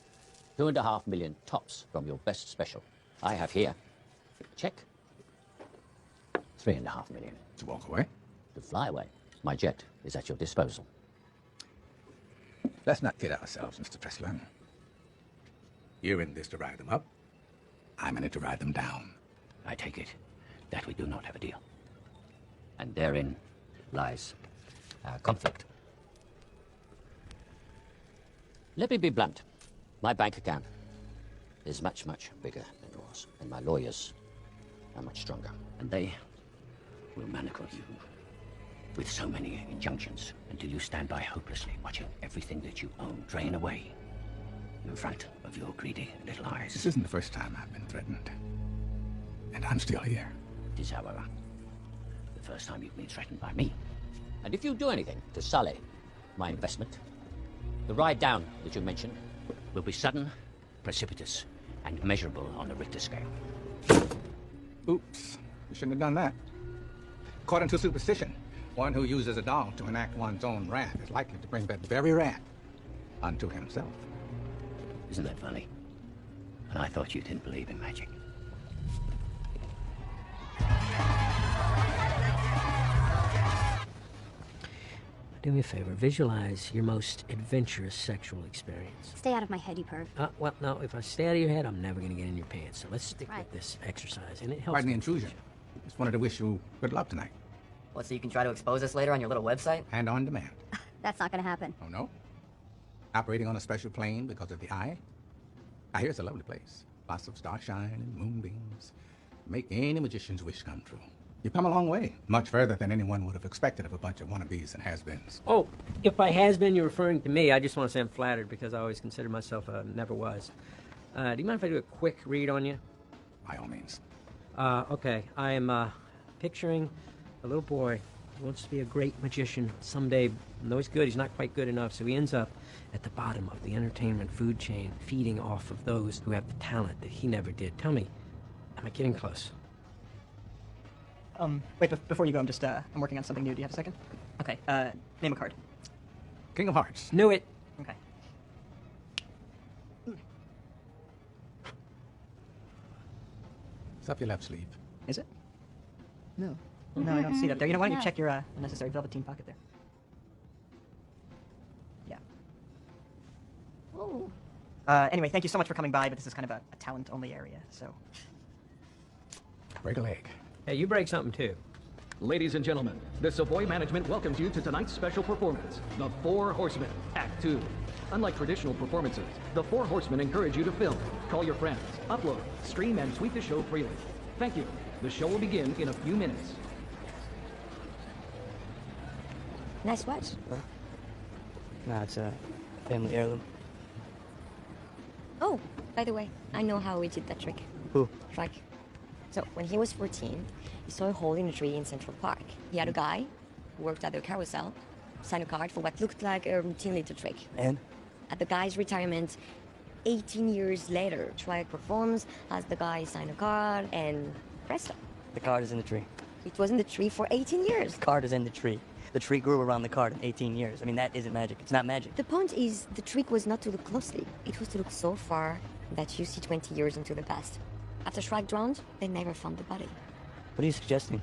$2.5 million tops from your best special. I have here a check. $3.5 million. To walk away? To fly away. My jet is at your disposal. Let's not kid ourselves, Mr. Tressler. You're in this to ride them up. I'm in it to ride them down. I take it that we do not have a deal. And therein lies our conflict. Let me be blunt. My bank account is much, much bigger than yours, and my lawyers are much stronger. And they will manacle you with so many injunctions until you stand by hopelessly watching everything that you own drain away in front of your greedy little eyes. This isn't the first time I've been threatened. And I'm still here. It is, however, the first time you've been threatened by me. And if you do anything to sully my investment, the ride down that you mentioned will be sudden, precipitous, and measurable on the Richter scale. Oops. You shouldn't have done that. According to superstition, one who uses a dog to enact one's own wrath is likely to bring that very wrath unto himself. Isn't that funny? And I thought you didn't believe in magic. Do me a favor, visualize your most adventurous sexual experience. Stay out of my head, you perv. Well, no, if I stay out of your head, I'm never going to get in your pants. So let's stick with this exercise, and it helps. Pardon the intrusion. Just wanted to wish you good luck tonight. What, so you can try to expose us later on your little website? And on demand. That's not gonna happen. Oh, no? Operating on a special plane because of the eye? I hear it's a lovely place. Lots of starshine and moonbeams. Make any magician's wish come true. You've come a long way. Much further than anyone would have expected of a bunch of wannabes and has-beens. Oh, if by has-been you're referring to me, I just want to say I'm flattered because I always considered myself a never was. Do you mind if I do a quick read on you? By all means. Okay. I am picturing a little boy who wants to be a great magician someday. No, he's good. He's not quite good enough, so he ends up at the bottom of the entertainment food chain, feeding off of those who have the talent that he never did. Tell me, am I getting close? Wait, before you go, I'm working on something new. Do you have a second? Okay, name a card. King of Hearts. Knew it. Okay. It's up your left sleeve. Is it? No. No, I don't see it up there. You know, why don't you check your unnecessary velveteen pocket there? Yeah. Ooh. Anyway, thank you so much for coming by, but this is kind of a talent-only area, so... Break a leg. Hey, you break something too. Ladies and gentlemen, the Savoy Management welcomes you to tonight's special performance, The Four Horsemen, Act 2. Unlike traditional performances, The Four Horsemen encourage you to film, call your friends, upload, stream, and tweet the show freely. Thank you. The show will begin in a few minutes. Nice watch. Nah, it's a family heirloom. Oh, by the way, I know how we did that trick. Who? Shrek. So, when he was 14, he saw a hole in a tree in Central Park. He had a guy who worked at the carousel sign a card for what looked like a routine little trick. And? At the guy's retirement, 18 years later, Shrek performs, has the guy sign a card, and presto. The card is in the tree. It was in the tree for 18 years. The card is in the tree. The tree grew around the card in 18 years. I mean, that isn't magic. It's not magic. The point is, the trick was not to look closely. It was to look so far that you see 20 years into the past. After Shrek drowned, they never found the body. What are you suggesting?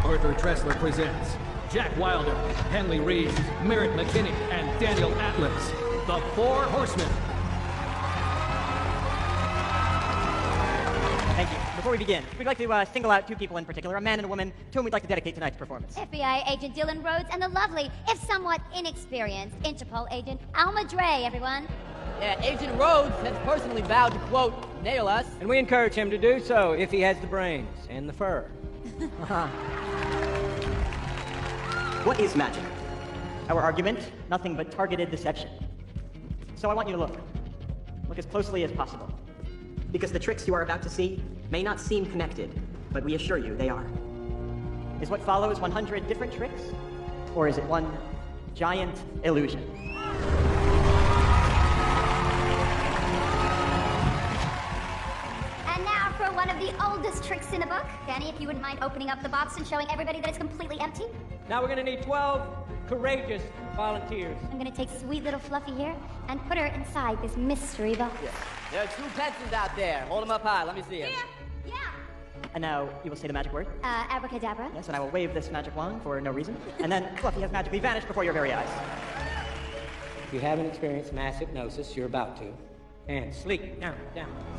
Arthur Tressler presents Jack Wilder, Henley Reeves, Merritt McKinney, and Daniel Atlas, The Four Horsemen. Thank you. Before we begin, we'd like to single out two people in particular, a man and a woman, to whom we'd like to dedicate tonight's performance. FBI agent Dylan Rhodes and the lovely, if somewhat inexperienced, Interpol agent Alma Dre, everyone. Yeah, Agent Rhodes has personally vowed to, quote, nail us. And we encourage him to do so if he has the brains and the fur. What is magic? Our argument, nothing but targeted deception. So I want you to look. Look as closely as possible. Because the tricks you are about to see may not seem connected, but we assure you they are. Is what follows 100 different tricks? Or is it one giant illusion? And now for one of the oldest tricks in the book. Danny, if you wouldn't mind opening up the box and showing everybody that it's completely empty. Now we're gonna need 12 courageous volunteers. I'm gonna take sweet little Fluffy here and put her inside this mystery box. There are 2 pencils out there. Hold them up high. Let me see them. Yeah. And now you will say the magic word. Abracadabra. Yes, and I will wave this magic wand for no reason. And then Fluffy has magically vanished before your very eyes. If you haven't experienced mass hypnosis, you're about to. And sleep, down,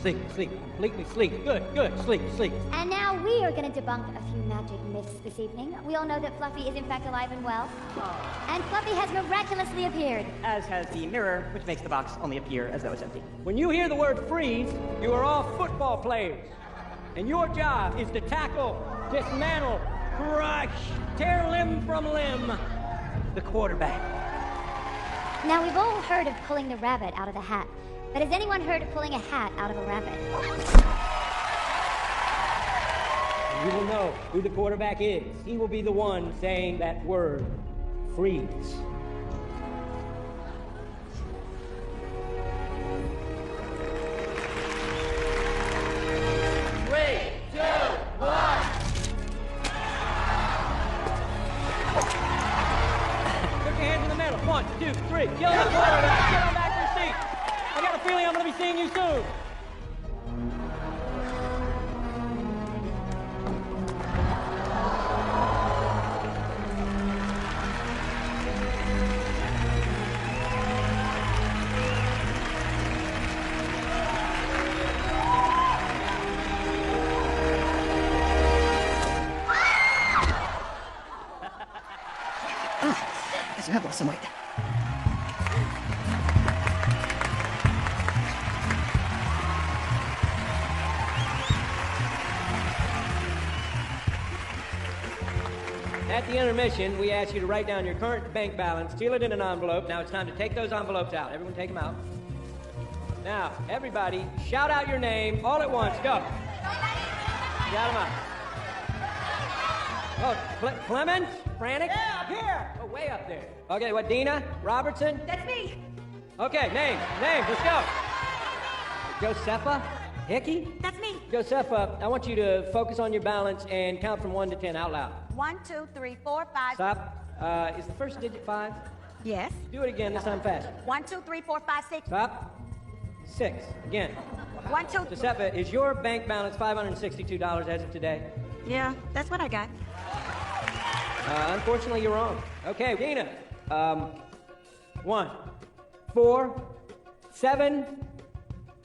sleep, completely sleep. Good, sleep. And now we are going to debunk a few magic myths this evening. We all know that Fluffy is in fact alive and well. And Fluffy has miraculously appeared. As has the mirror, which makes the box only appear as though it's empty. When you hear the word freeze, you are all football players. And your job is to tackle, dismantle, crush, tear limb from limb the quarterback. Now we've all heard of pulling the rabbit out of the hat. But has anyone heard of pulling a hat out of a rabbit? You will know who the quarterback is. He will be the one saying that word, freeze. 3, 2, 1. Put your hands in the middle. 1, 2, 3. Yell at the quarterback. Get on back to your seat. I got a feeling I'm going to be seeing you soon. Guess you have lost some weight. At the intermission, we ask you to write down your current bank balance, seal it in an envelope. Now it's time to take those envelopes out. Everyone take them out. Now, everybody, shout out your name all at once. Go. Shout them out. Oh, Clemens? Frantic? Yeah, up here. Oh, way up there. Okay, what, Dina? Robertson? That's me. Okay, name, let's go. Josepha? Hickey? That's me. Josepha, I want you to focus on your balance and count from 1 to 10 out loud. 1, 2, 3, 4, 5. Stop. Is the first digit 5? Yes. Do it again, this time fast. 1, 2, 3, 4, 5, 6. Stop. 6. Again. 1, 2. Josepha, is your bank balance $562 as of today? Yeah, that's what I got. Unfortunately, you're wrong. Okay, Dina. 1, 4, 7,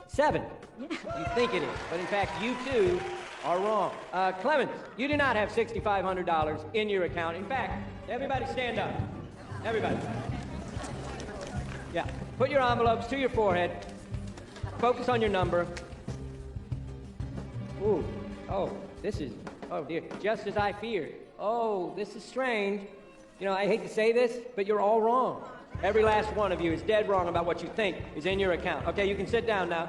7. You think it is, but in fact, you too are wrong. Clemens, you do not have $6,500 in your account. In fact, everybody stand up. Everybody. Yeah, put your envelopes to your forehead. Focus on your number. Ooh, oh, this is, oh dear, just as I feared. Oh, this is strange. You know, I hate to say this, but you're all wrong. Every last one of you is dead wrong about what you think is in your account. Okay, you can sit down now.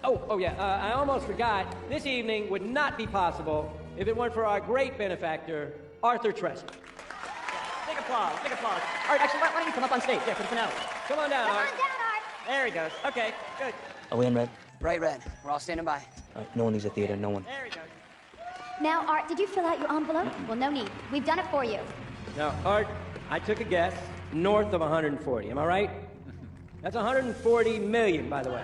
Oh yeah, I almost forgot. This evening would not be possible if it weren't for our great benefactor, Arthur Tresser. Big applause, big applause. Art, actually, why don't you come up on stage? Yeah, for the finale. Come on down, Art. Come on down, Art. There he goes. Okay, good. Are we in red? Bright red. We're all standing by. No one leaves the theater, no one. There he goes. Now, Art, did you fill out your envelope? Well, no need. We've done it for you. Now, Art, I took a guess. North of 140, am I right? That's 140 million, by the way.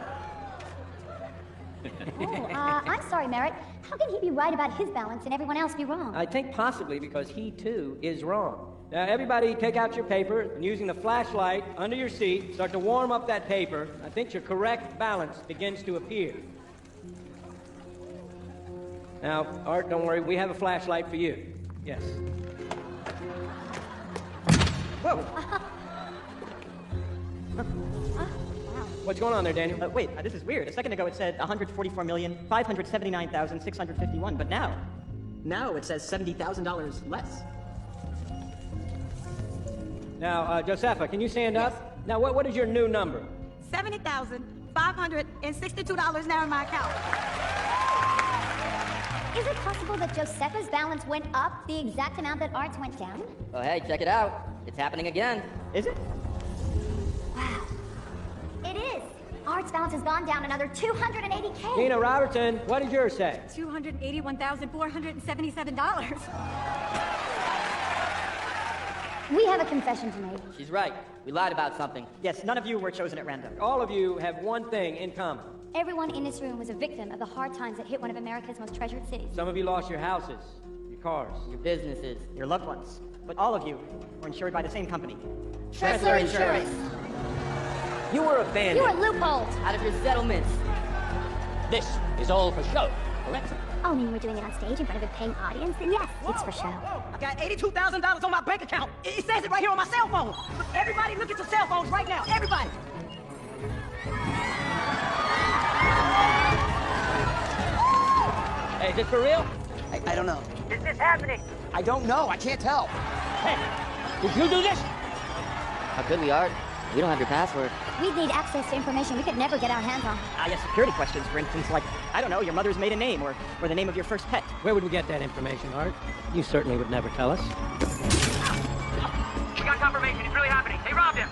Oh, I'm sorry, Merritt. How can he be right about his balance and everyone else be wrong? I think possibly because he, too, is wrong. Now, everybody take out your paper and using the flashlight under your seat, start to warm up that paper. I think your correct balance begins to appear. Now, Art, don't worry. We have a flashlight for you. Yes. Whoa! What's going on there, Daniel? Wait, this is weird. A second ago it said 144,579,651, but now it says $70,000 less. Now, Josepha, can you stand up? Now, what is your new number? 70,000. $562 now in my account. Is it possible that Josefa's balance went up the exact amount that Art's went down? Oh, hey, check it out. It's happening again. Is it? Wow. It is. Art's balance has gone down another $280K. Tina Robertson, what did yours say? $281,477. We have a confession to make. She's right. We lied about something. Yes, none of you were chosen at random. All of you have one thing in common. Everyone in this room was a victim of the hard times that hit one of America's most treasured cities. Some of you lost your houses, your cars, your businesses, your loved ones. But all of you were insured by the same company. Tressler Insurance. You were abandoned. You were loopholed. Out of your settlements. This is all for show, correct? Oh, you mean we're doing it on stage in front of a paying audience? Then yes, it's for show. I got $82,000 on my bank account. It says it right here on my cell phone. Everybody look at your cell phones right now. Everybody. Hey, is this for real? I don't know. Is this happening? I don't know. I can't tell. Hey, did you do this? How could we, Art? We don't have your password. We'd need access to information we could never get our hands on. Yes, security questions, for instance, like, I don't know, your mother's maiden name or the name of your first pet. Where would we get that information, Art? You certainly would never tell us. We got confirmation. It's really happening. They robbed him.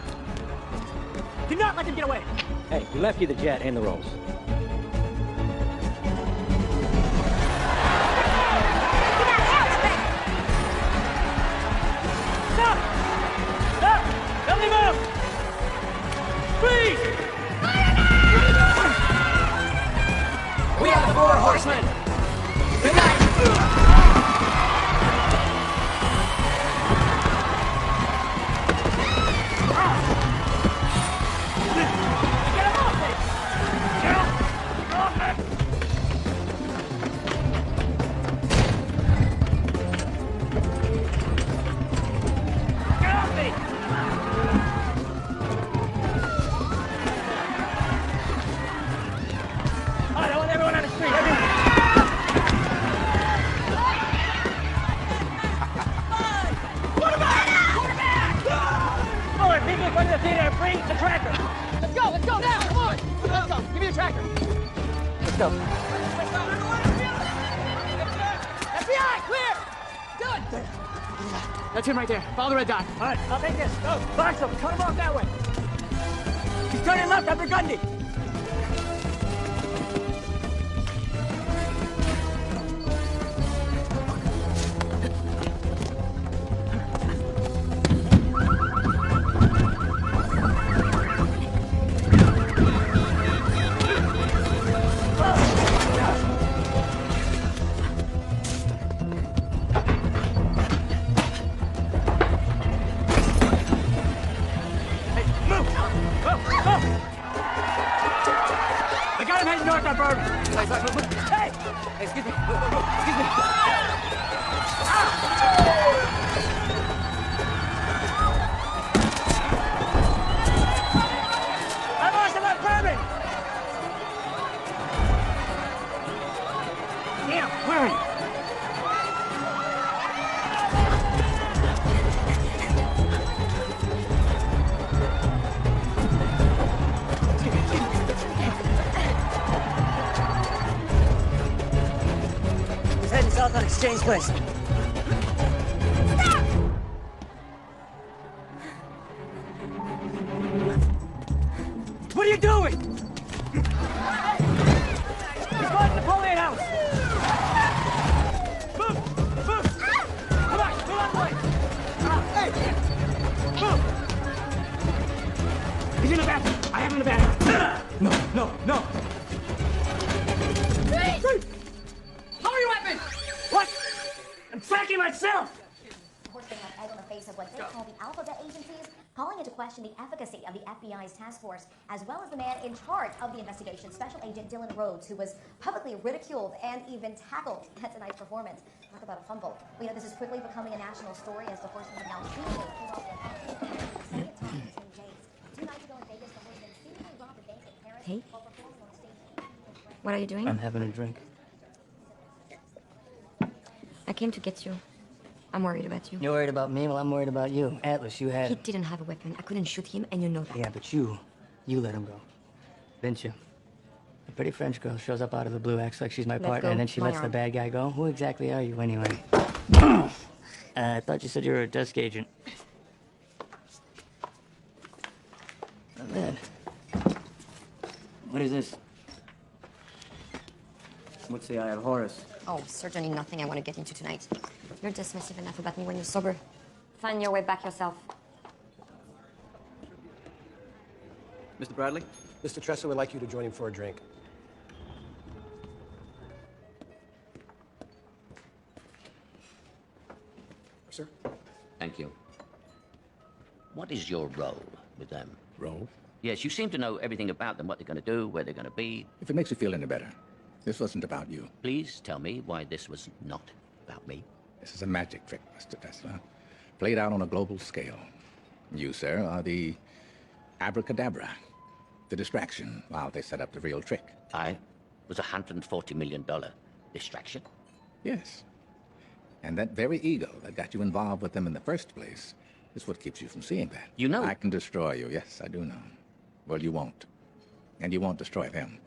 Do not let them get away. Hey, we left you the jet and the rolls. Stop! Stop! Help me move! Freeze! We are the Four Horsemen! Good night! That's him right there. Follow the red dot. All right, I'll take this. Go. Box him. Cut him off that way. He's turning left after Gundy. Exchange place. What are you doing? He's going to the Napoleon House. Move! Move! Come on, boy. Hey! Move! He's in the bathroom. I have him in the bathroom. No. Freeze! Lower your weapon! What? I'm tracking myself! Horsemen have egg on the face of what they call the alphabet agencies, calling into question the efficacy of the FBI's task force, as well as the man in charge of the investigation, Special Agent Dylan Rhodes, who was publicly ridiculed and even tackled at tonight's performance. Talk about a fumble. We know this is quickly becoming a national story as the Horsemen have now seemingly pulled off their second time in 2 days. 2 nights ago in Vegas, the Horsemen seemingly robbed a bank in Paris. Hey. While performing on stage. What are you doing? I'm having a drink. I came to get you. I'm worried about you. You're worried about me? Well, I'm worried about you. Atlas, you had... He didn't have a weapon. I couldn't shoot him, and you know that. Yeah, but you let him go. Didn't you? A pretty French girl shows up out of the blue, acts like she's my Let's partner, go. and then she My lets the arm. bad guy go. Who exactly are you, anyway? I thought you said you were a desk agent. Not bad. What is this? What's the Eye of Horus? Oh, certainly nothing I want to get into tonight. You're dismissive enough about me when you're sober. Find your way back yourself. Mr. Bradley? Mr. Tressa would like you to join him for a drink. Sir? Thank you. What is your role with them? Role? Yes, you seem to know everything about them, what they're going to do, where they're going to be. If it makes you feel any better, this wasn't about you. Please tell me why this was not about me. This is a magic trick, Mr. Tesla, played out on a global scale. You, sir, are the abracadabra, the distraction, while they set up the real trick. I was a $140 million distraction? Yes. And that very ego that got you involved with them in the first place is what keeps you from seeing that. You know... I can destroy you, yes, I do know. Well, you won't. And you won't destroy them.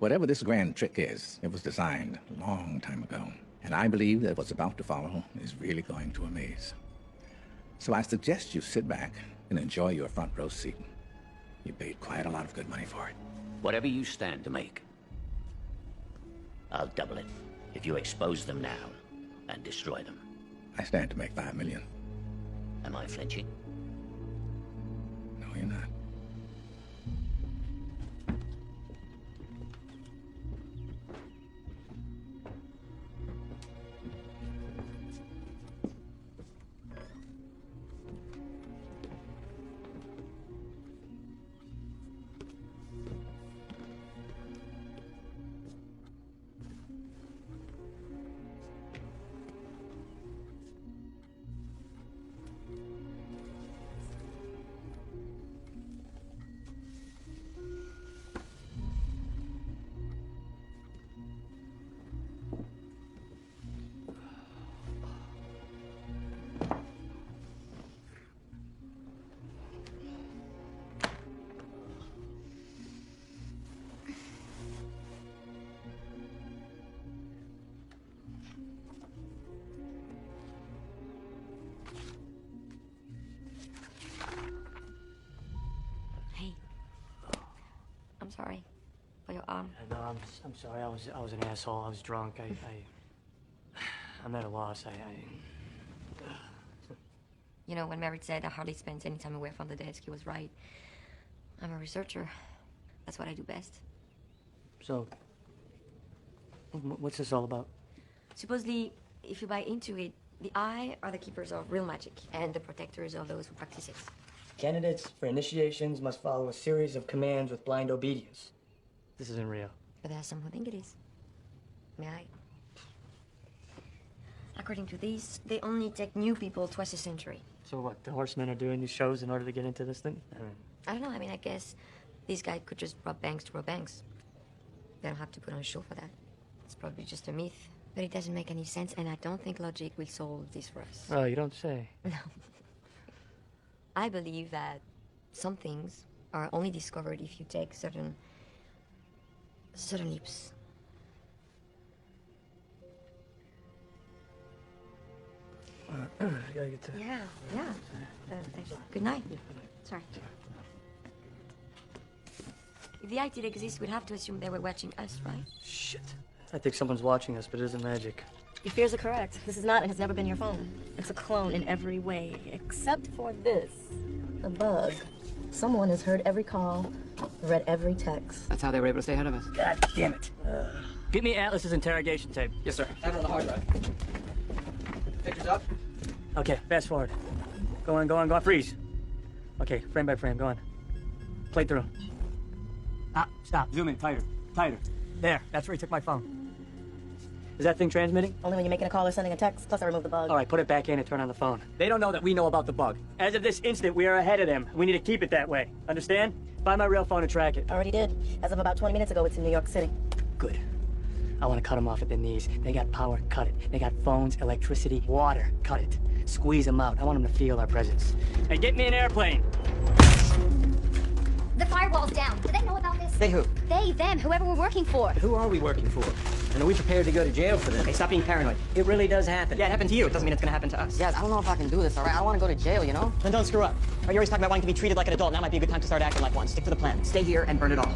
Whatever this grand trick is, it was designed a long time ago. And I believe that what's about to follow is really going to amaze. So I suggest you sit back and enjoy your front row seat. You paid quite a lot of good money for it. Whatever you stand to make, I'll double it if you expose them now and destroy them. I stand to make $5 million. Am I flinching? No, you're not. I'm sorry for your arm. No, I'm sorry. I was an asshole. I was drunk. I'm at a loss. You know, when Merritt said I hardly spend any time away from the desk, he was right. I'm a researcher. That's what I do best. So, what's this all about? Supposedly, if you buy into it, the Eye are the keepers of real magic and the protectors of those who practice it. Candidates for initiations must follow a series of commands with blind obedience. This isn't real. But there are some who think it is. May I? According to these, they only take new people twice a century. So what, the horsemen are doing these shows in order to get into this thing? I don't know. I mean, I guess these guys could just rob banks to rob banks. They don't have to put on a show for that. It's probably just a myth. But it doesn't make any sense, and I don't think logic will solve this for us. Oh, you don't say. No. I believe that some things are only discovered if you take certain leaps. I gotta get to... Yeah. Thanks. Good night. Sorry. If the Eye did exist, we'd have to assume they were watching us, right? Shit. I think someone's watching us, but it isn't magic. Your fears are correct. This is not and has never been your phone. It's a clone in every way, except for this. The bug. Someone has heard every call, read every text. That's how they were able to stay ahead of us. God damn it. Get me Atlas's interrogation tape. Yes, sir. I have it on the hard drive. Pictures up. Okay, fast forward. Go on, freeze. Okay, frame by frame, go on. Play through. Stop, zoom in, tighter. There, that's where he took my phone. Is that thing transmitting? Only when you're making a call or sending a text, plus I removed the bug. All right, put it back in and turn on the phone. They don't know that we know about the bug. As of this instant, we are ahead of them. We need to keep it that way. Understand? Find my real phone and track it. Already did. As of about 20 minutes ago, it's in New York City. Good. I want to cut them off at the knees. They got power, cut it. They got phones, electricity, water, cut it. Squeeze them out. I want them to feel our presence. And get me an airplane. The firewall's down. Do they know about this? They who? They, them, whoever we're working for. Who are we working for? And are we prepared to go to jail for this? Okay, stop being paranoid. It really does happen. Yeah, it happened to you. It doesn't mean it's gonna happen to us. Guys, I don't know if I can do this, all right? I don't want to go to jail, you know? Then don't screw up. You're always talking about wanting to be treated like an adult. Now might be a good time to start acting like one. Stick to the plan. Stay here and burn it all.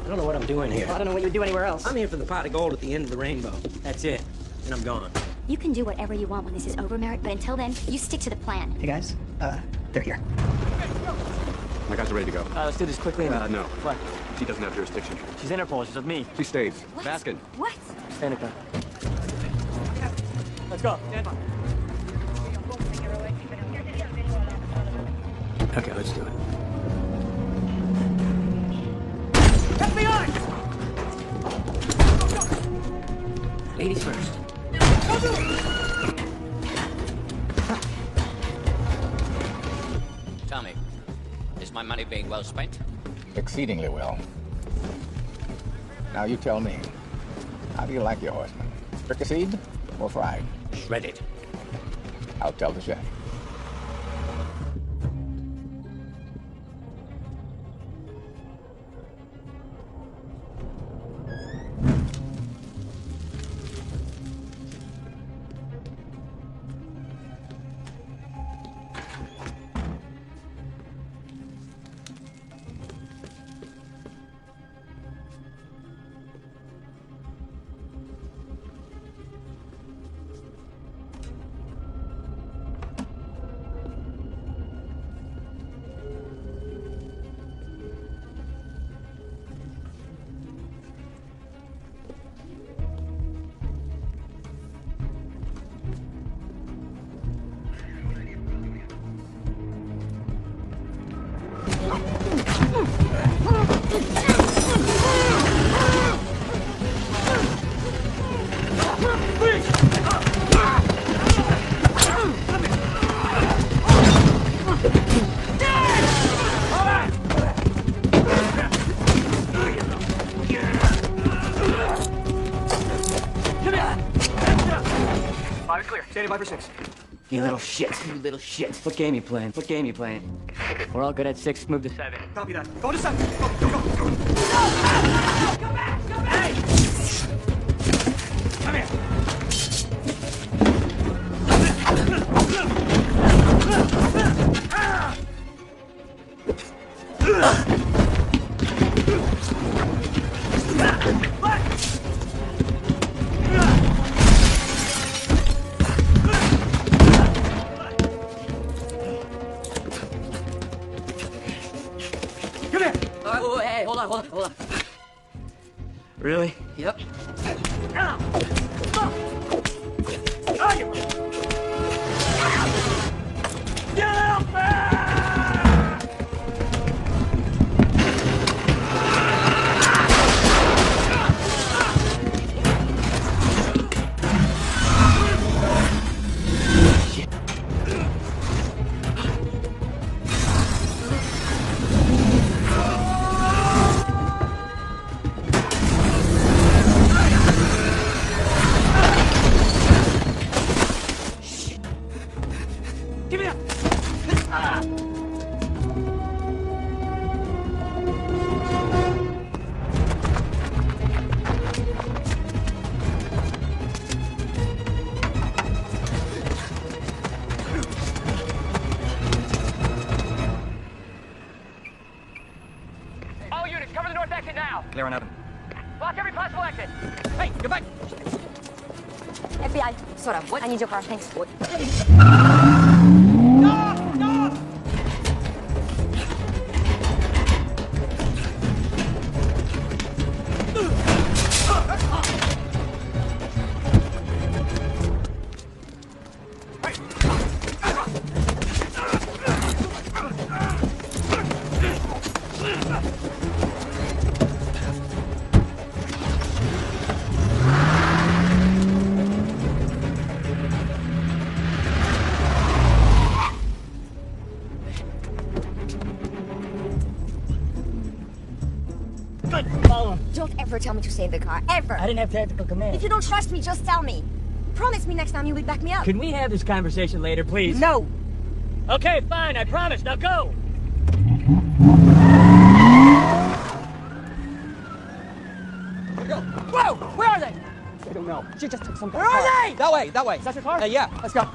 I don't know what I'm doing here. Well, I don't know what you would do anywhere else. I'm here for the pot of gold at the end of the rainbow. That's it. And I'm gone. You can do whatever you want when this is over, Merritt, but until then, you stick to the plan. Hey guys, they're here. My guys are ready to go. Let's do this quickly. No. What? She doesn't have jurisdiction. She's Interpol. She's with me. She stays. What? Baskin. What? Stand up. Let's go. Stand by. Okay, let's do it. FBI! Ladies first. Tell me, is my money being well spent? Exceedingly well. Now you tell me, how do you like your horseman? Fricasseed or fried? Shredded. I'll tell the chef. Five clear. Standing by for 6. You little shit. You little shit. What game you playing? What game you playing? We're all good at 6. Move to 7. Copy that. Go to 7. Go, go, go, go. Go back! Go back! Hey! Come here. Hey, hold on. Really? Yep. Give me that! All units, cover the north exit now. Clear on open. Block every possible exit. Hey, get back. FBI, Sora, what? I need your car, thanks. What? Good. Follow him. Don't ever tell me to stay in the car, ever. I didn't have tactical command. If you don't trust me, just tell me. Promise me next time you will back me up. Can we have this conversation later, please? No. Okay, fine, I promise. Now go! Whoa! Where are they? I don't know. She just took some. Where are they? That way, that way. Is that your car? Yeah, let's go.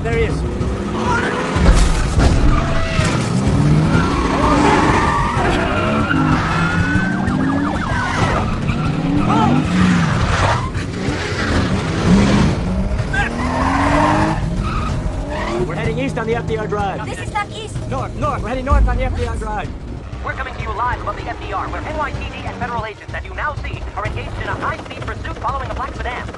There he is. We're heading east on the FDR Drive. This is not east. North. We're heading north on the FDR Drive. We're coming to you live above the FDR, where NYPD and federal agents, as you now see, are engaged in a high-speed pursuit following a black sedan.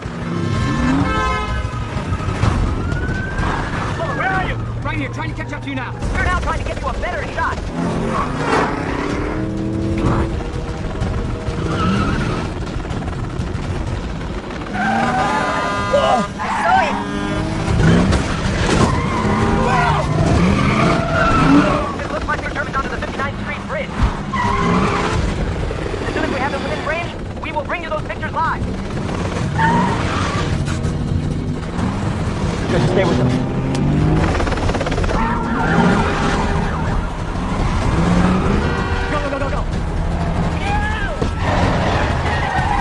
Oh, where are you? Right here, trying to catch up to you now. We're now trying to get you a better shot. It looks like they're turning onto the 59th Street Bridge. As soon as we have them within range, we will bring you those pictures live. Just stay with them. Go!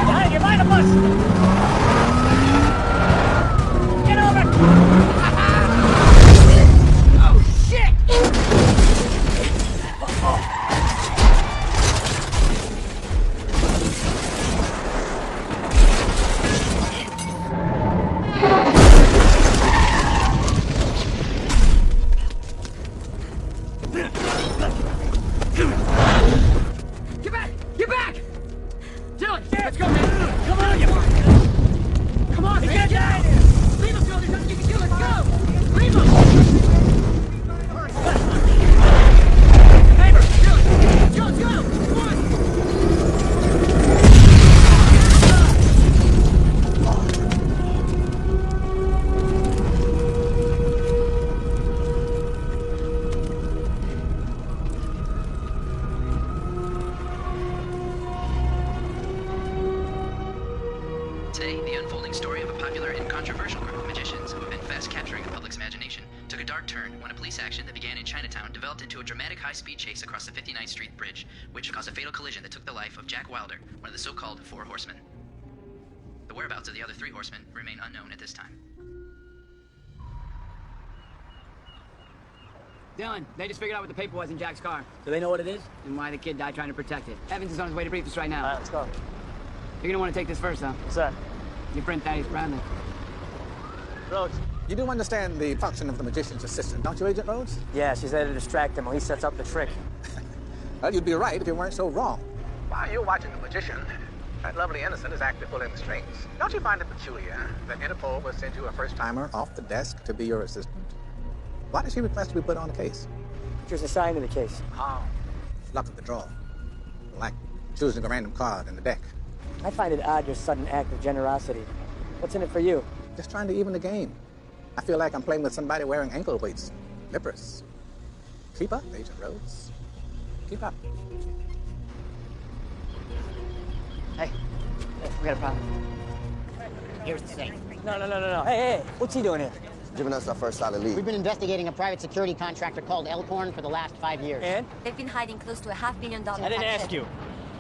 Behind you, behind the bus! Get over! Oh, shit! Get back! Get back! Dylan, let's go, man! Come on, you! Come on, man! Get out of here! Leave him, Dylan! There's nothing you can do! Let's go! Leave him! Neighbor! Dylan! Let's go! Come on! Today, the unfolding story of a popular and controversial group of magicians who have been fast capturing the public's imagination took a dark turn when a police action that began in Chinatown developed into a dramatic high-speed chase across the 59th Street Bridge, which caused a fatal collision that took the life of Jack Wilder, one of the so-called Four Horsemen. The whereabouts of the other three horsemen remain unknown at this time. Dylan, they just figured out what the paper was in Jack's car. Do they know what it is? And why the kid died trying to protect it. Evans is on his way to brief us right now. All right, let's go. You're gonna want to take this first, huh? What's that? Your friend Thaddeus Bradley. Rhodes. You do understand the function of the magician's assistant, don't you, Agent Rhodes? Yeah, she's there to distract him while he sets up the trick. Well, you'd be right if you weren't so wrong. While you're watching the magician, that lovely innocent is actually pulling the strings. Don't you find it peculiar that Interpol will send you a first-timer off the desk to be your assistant? Why did she request to be put on the case? She was assigned to the case. Oh, luck of the draw. Like choosing a random card in the deck. I find it odd, your sudden act of generosity. What's in it for you? Just trying to even the game. I feel like I'm playing with somebody wearing ankle weights. Nippers. Keep up, Agent Rhodes. Keep up. Hey, we got a problem. Here's the safe. No. Hey, what's he doing here? Giving us our first solid lead. We've been investigating a private security contractor called Elkhorn for the last 5 years. And? They've been hiding close to $500 million. I didn't ask you.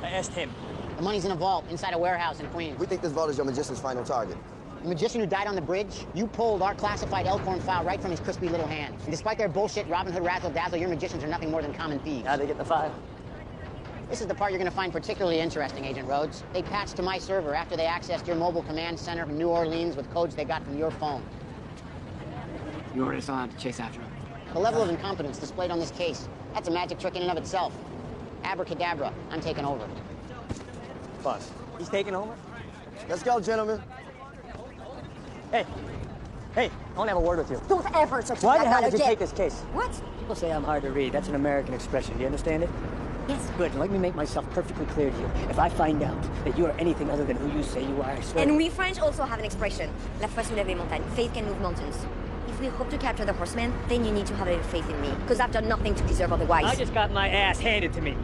I asked him. The money's in a vault inside a warehouse in Queens. We think this vault is your magician's final target. The magician who died on the bridge, you pulled our classified Elkhorn file right from his crispy little hand. And despite their bullshit Robin Hood razzle-dazzle, your magicians are nothing more than common thieves. How'd they get the file? This is the part you're going to find particularly interesting, Agent Rhodes. They patched to my server after they accessed your mobile command center in New Orleans with codes they got from your phone. You ordered us on to chase after him. The level of incompetence displayed on this case, that's a magic trick in and of itself. Abracadabra, I'm taking over. Boss, he's taking over? Let's go, gentlemen. Hey, I want to have a word with you. Don't ever touch Why that the hell guy did you again. take this case? What? People say I'm hard to read. That's an American expression. Do you understand it? Yes. Good. Let me make myself perfectly clear to you. If I find out that you are anything other than who you say you are, I swear... And we French also have an expression. La foi soulève les montagnes. Faith can move mountains. If we hope to capture the horseman, then you need to have a little faith in me. Because I've done nothing to deserve otherwise. I just got my ass handed to me.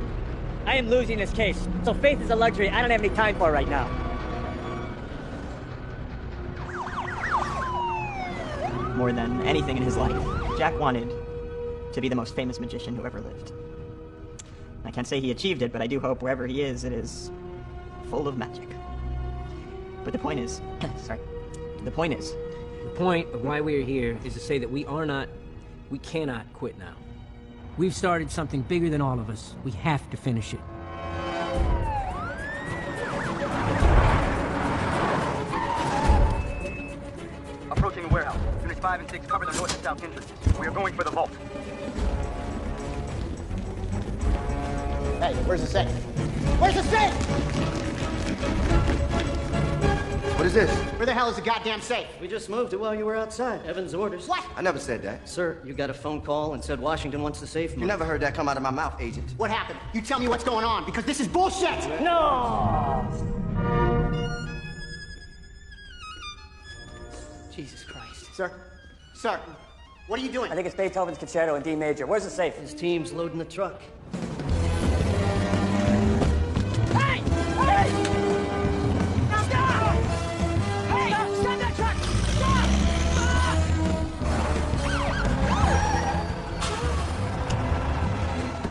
I am losing this case. So faith is a luxury I don't have any time for right now. More than anything in his life, Jack wanted to be the most famous magician who ever lived. I can't say he achieved it, but I do hope wherever he is, it is full of magic. But the point is, sorry, the point is... The point of why we're here is to say that we cannot quit now. We've started something bigger than all of us. We have to finish it. Approaching the warehouse. Units 5 and 6 cover the north and south entrances. We are going for the vault. Hey, where's the safe? Where's the safe? What is this? Where the hell is the goddamn safe? We just moved it while you were outside. Evan's orders. What? I never said that. Sir, you got a phone call and said Washington wants the safe moved. You never heard that come out of my mouth, Agent. What happened? You tell me what's going on, because this is bullshit! No! Jesus Christ. Sir? Sir, what are you doing? I think it's Beethoven's Concerto in D major. Where's the safe? His team's loading the truck. Hey! Hey! Stop! Hey! Stop that truck! Stop!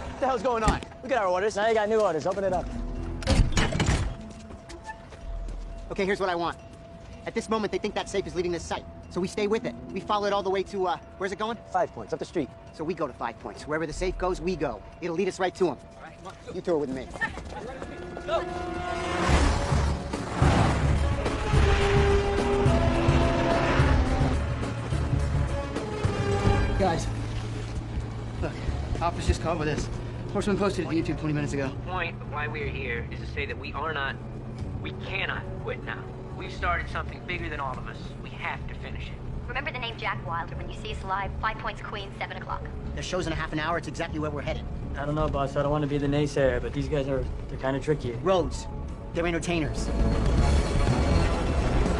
What the hell's going on? We got our orders. Now you got new orders. Open it up. Okay, here's what I want. At this moment, they think that safe is leaving this site. So we stay with it. We follow it all the way to, where's it going? 5 Points, up the street. So we go to 5 Points. Wherever the safe goes, we go. It'll lead us right to him. All right, come on. You two are with me. Go! Guys, look, office just called with this. Horseman posted it to YouTube 20 minutes ago. The point of why we're here is to say that we cannot quit now. We've started something bigger than all of us. We have to finish it. Remember the name Jack Wilder when you see us live, 5 Points Queen, 7 o'clock. The show's in a half an hour. It's exactly where we're headed. I don't know, boss. I don't want to be the naysayer, but these guys they're kind of tricky. Rhodes, they're entertainers.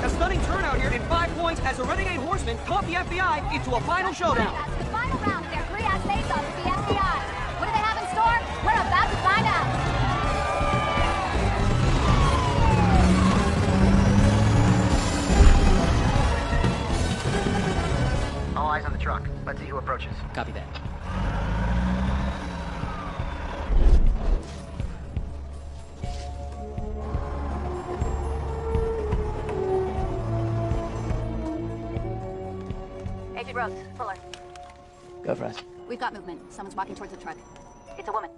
A stunning turnout here in 5 Points as the Renegade Horsemen taught the FBI into a final showdown. That's the final round of their 3-act face-off with the FBI. What do they have in store? We're about to find out. All eyes on the truck. Let's see who approaches. Copy that. Agent Rhodes, Fuller. Go for us. We've got movement. Someone's walking towards the truck. It's a woman.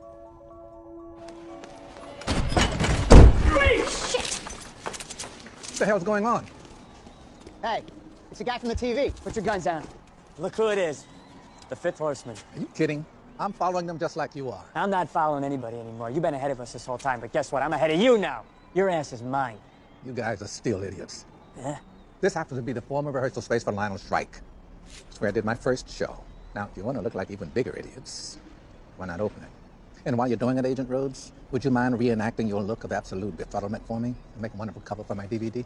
Shit! What the hell's going on? Hey, it's a guy from the TV. Put your guns down. Look who it is. The Fifth Horseman. Are you kidding? I'm following them just like you are. I'm not following anybody anymore. You've been ahead of us this whole time, but guess what? I'm ahead of you now. Your ass is mine. You guys are still idiots. Yeah? This happens to be the former rehearsal space for Lionel Strike. It's where I did my first show. Now, if you want to look like even bigger idiots, why not open it? And while you're doing it, Agent Rhodes, would you mind reenacting your look of absolute befuddlement for me and make a wonderful cover for my DVD?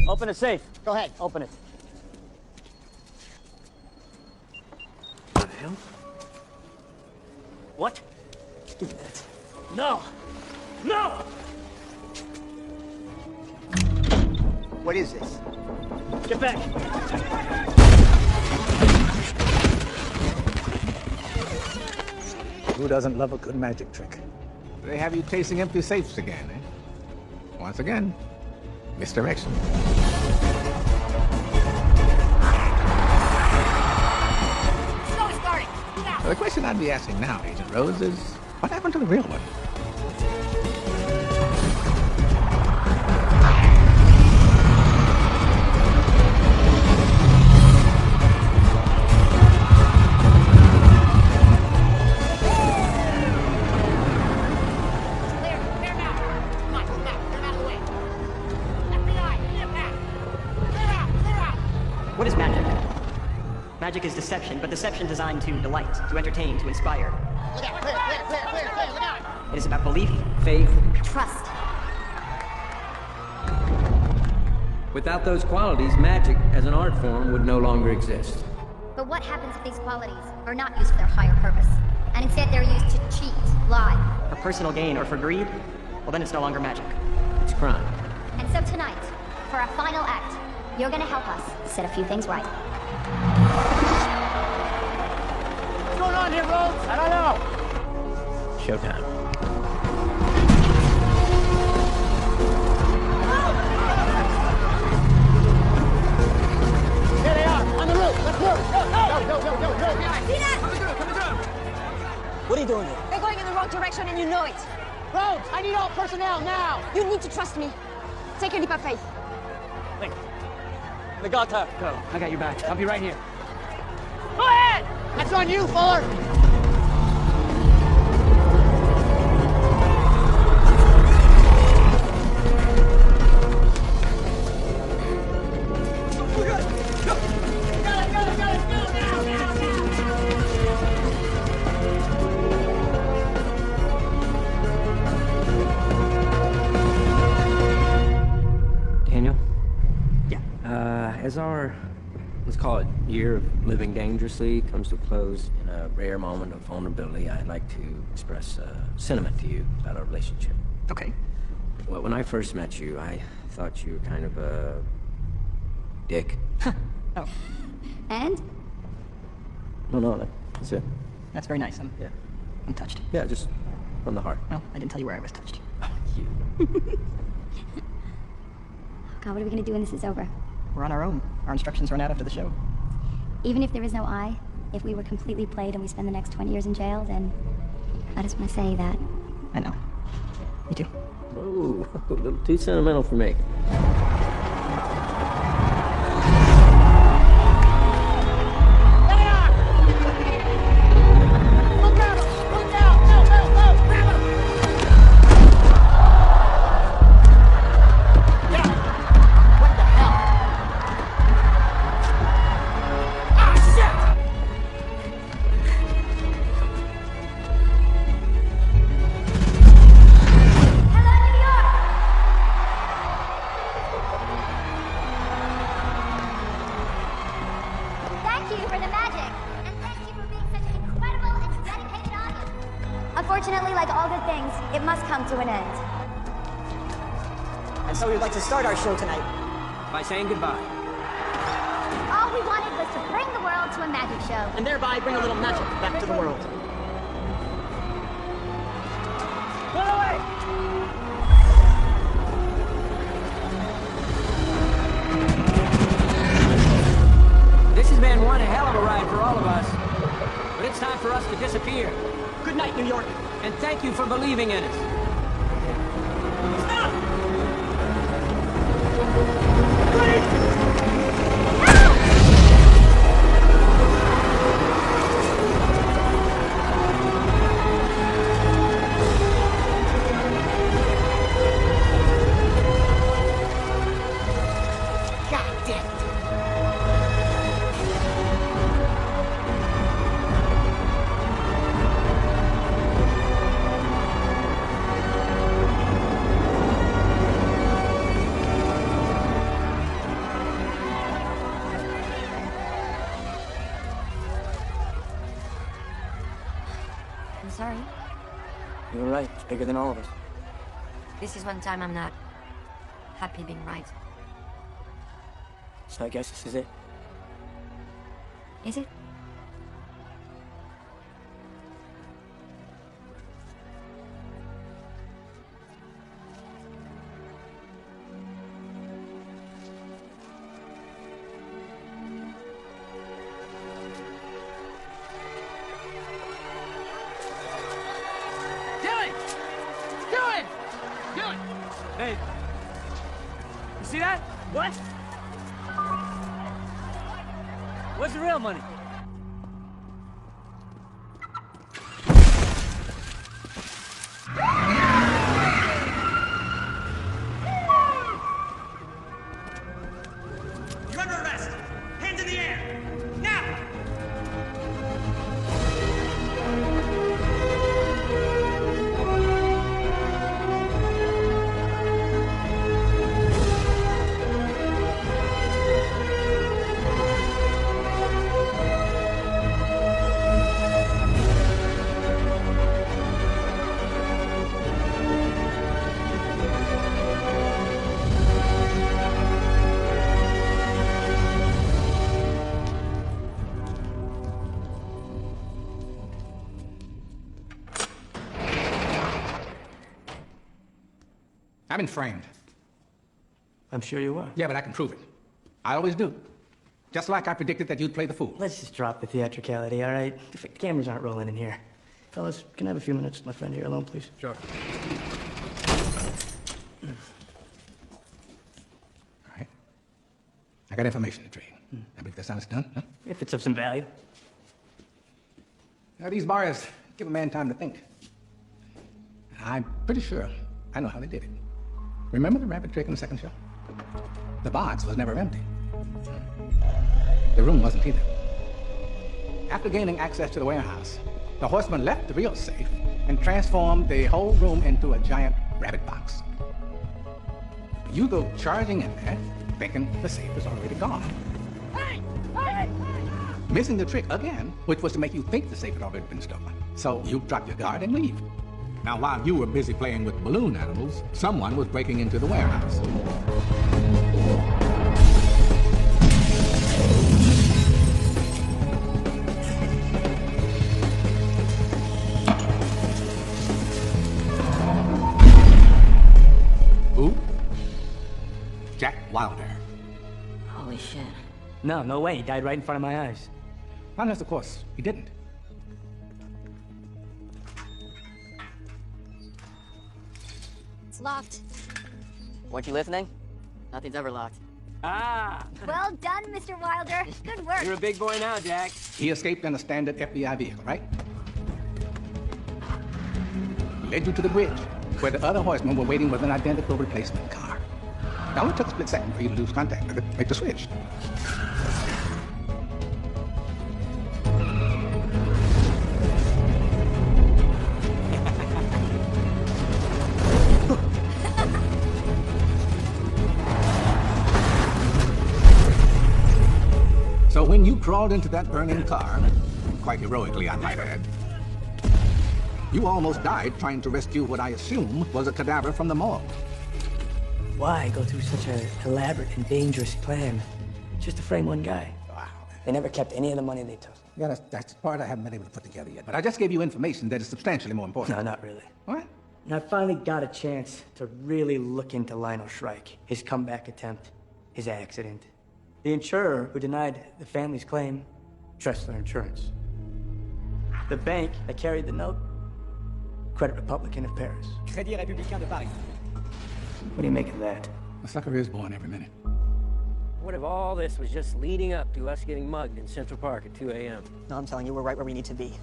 Open the safe. Go ahead. Open it. What the hell? What? Give me that. No! No! What is this? Get back! Who doesn't love a good magic trick? They have you chasing empty safes again, eh? Once again, misdirection. The question I'd be asking now, Agent Rhodes, is what happened to the real one? What is magic? Magic is deception, but deception designed to delight, to entertain, to inspire. Clear, clear, clear, clear, clear. It is about belief, faith, trust. Without those qualities, magic as an art form would no longer exist. But what happens if these qualities are not used for their higher purpose, and instead they're used to cheat, lie? for personal gain, or for greed, well then it's no longer magic. It's crime. And so tonight, for our final act, you're gonna help us set a few things right. What's going on here, Rhodes? I don't know. Showtime. There they are, on the roof. Let's move. Go. See that? What are you doing here? They're going in the wrong direction and you know it. Rhodes, I need all personnel now. You need to trust me. Take a leap of faith. Wait. We got her. Go. I got your back. I'll be right here. Go ahead. That's on you, Fuller. Daniel? Yeah. As our, let's call it, year of living dangerously comes to a close in a rare moment of vulnerability, I'd like to express a sentiment to you about our relationship. Okay. Well, when I first met you, I thought you were kind of a dick. Oh. And? No, that's it. That's very nice. I'm touched. Yeah, just from the heart. Well, I didn't tell you where I was touched. God, what are we gonna do when this is over? We're on our own. Our instructions run out after the show. Even if there is no I, if we were completely played and we spend the next 20 years in jail, then I just want to say that. I know. Me too. Oh, a little too sentimental for me. Thank you for the magic, and thank you for being such an incredible and dedicated audience. Unfortunately, like all good things, it must come to an end. And so we'd like to start our show tonight by saying goodbye. All we wanted was to bring the world to a magic show. and thereby bring a little magic back to the world. Run away! This has been one hell of a ride for all of us, but it's time for us to disappear. Good night, New York. And thank you for believing in us. I'm sorry. You were right. It's bigger than all of us. This is one time I'm not happy being right. So I guess this is it. Is it? Hey. You see that? What? Where's the real money? You're under arrest. Hands in the air. Now! I've been framed. I'm sure you were. Yeah, but I can prove it. I always do. Just like I predicted that you'd play the fool. Let's just drop the theatricality, all right? The cameras aren't rolling in here. Fellas, can I have a few minutes with my friend here alone, please? Sure. All right. I got information to trade. I believe that's how it's done, huh? If it's of some value. Now, these bars give a man time to think. I'm pretty sure I know how they did it. Remember the rabbit trick in the second show? The box was never empty. The room wasn't either. After gaining access to the warehouse, the horseman left the real safe and transformed the whole room into a giant rabbit box. You go charging in there, thinking the safe is already gone. Hey! Hey! Missing the trick again, which was to make you think the safe had already been stolen. So you drop your guard and leave. Now, while you were busy playing with balloon animals, someone was breaking into the warehouse. Who? Jack Wilder. Holy shit. No way. He died right in front of my eyes. Unless, of course, he didn't. It's locked. Weren't you listening? Nothing's ever locked. Ah! Well done, Mr. Wilder. Good work. You're a big boy now, Jack. He escaped in a standard FBI vehicle, right? Led you to the bridge, where the other horsemen were waiting with an identical replacement car. It only took a split second for you to lose contact with it, make the switch. So when you crawled into that burning car, quite heroically I might add, you almost died trying to rescue what I assume was a cadaver from the morgue. Why go through such an elaborate and dangerous plan just to frame one guy? Wow. They never kept any of the money they took. Yeah, that's the part I haven't been able to put together yet. But I just gave you information that is substantially more important. No, not really. What? And I finally got a chance to really look into Lionel Shrike, his comeback attempt, his accident. The insurer who denied the family's claim, Tressler Insurance. The bank that carried the note, Credit Republican of Paris. Crédit Républicain de Paris. What do you make of that? A sucker is born every minute. What if all this was just leading up to us getting mugged in Central Park at 2 a.m.? No, I'm telling you, we're right where we need to be.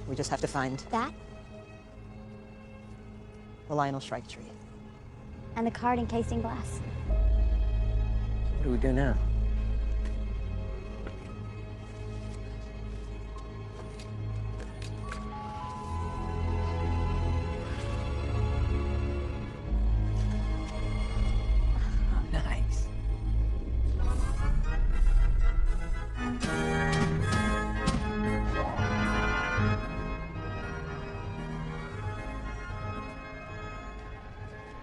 We just have to find That the Lionel Shrike tree. and the card encasing glass. What do we do now? Nice.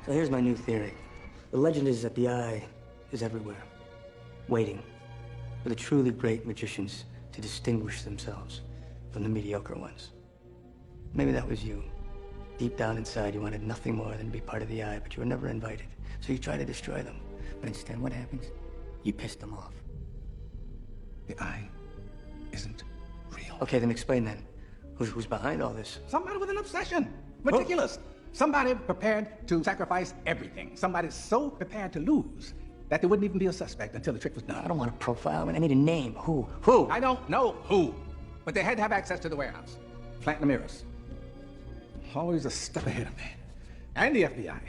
So here's my new theory. The legend is that the eye is everywhere, waiting for the truly great magicians to distinguish themselves from the mediocre ones. Maybe that was you. Deep down inside, you wanted nothing more than to be part of the eye, but you were never invited. So you tried to destroy them. But instead, what happens? You pissed them off. The eye isn't real. Okay, then explain then. Who's behind all this? Somebody with an obsession. Meticulous. Somebody prepared to sacrifice everything. Somebody so prepared to lose that there wouldn't even be a suspect until the trick was done. I don't want a profile. I need a name. Who? Who? I don't know who. But they had to have access to the warehouse. Plant the mirrors. Always a step ahead of me. And the FBI.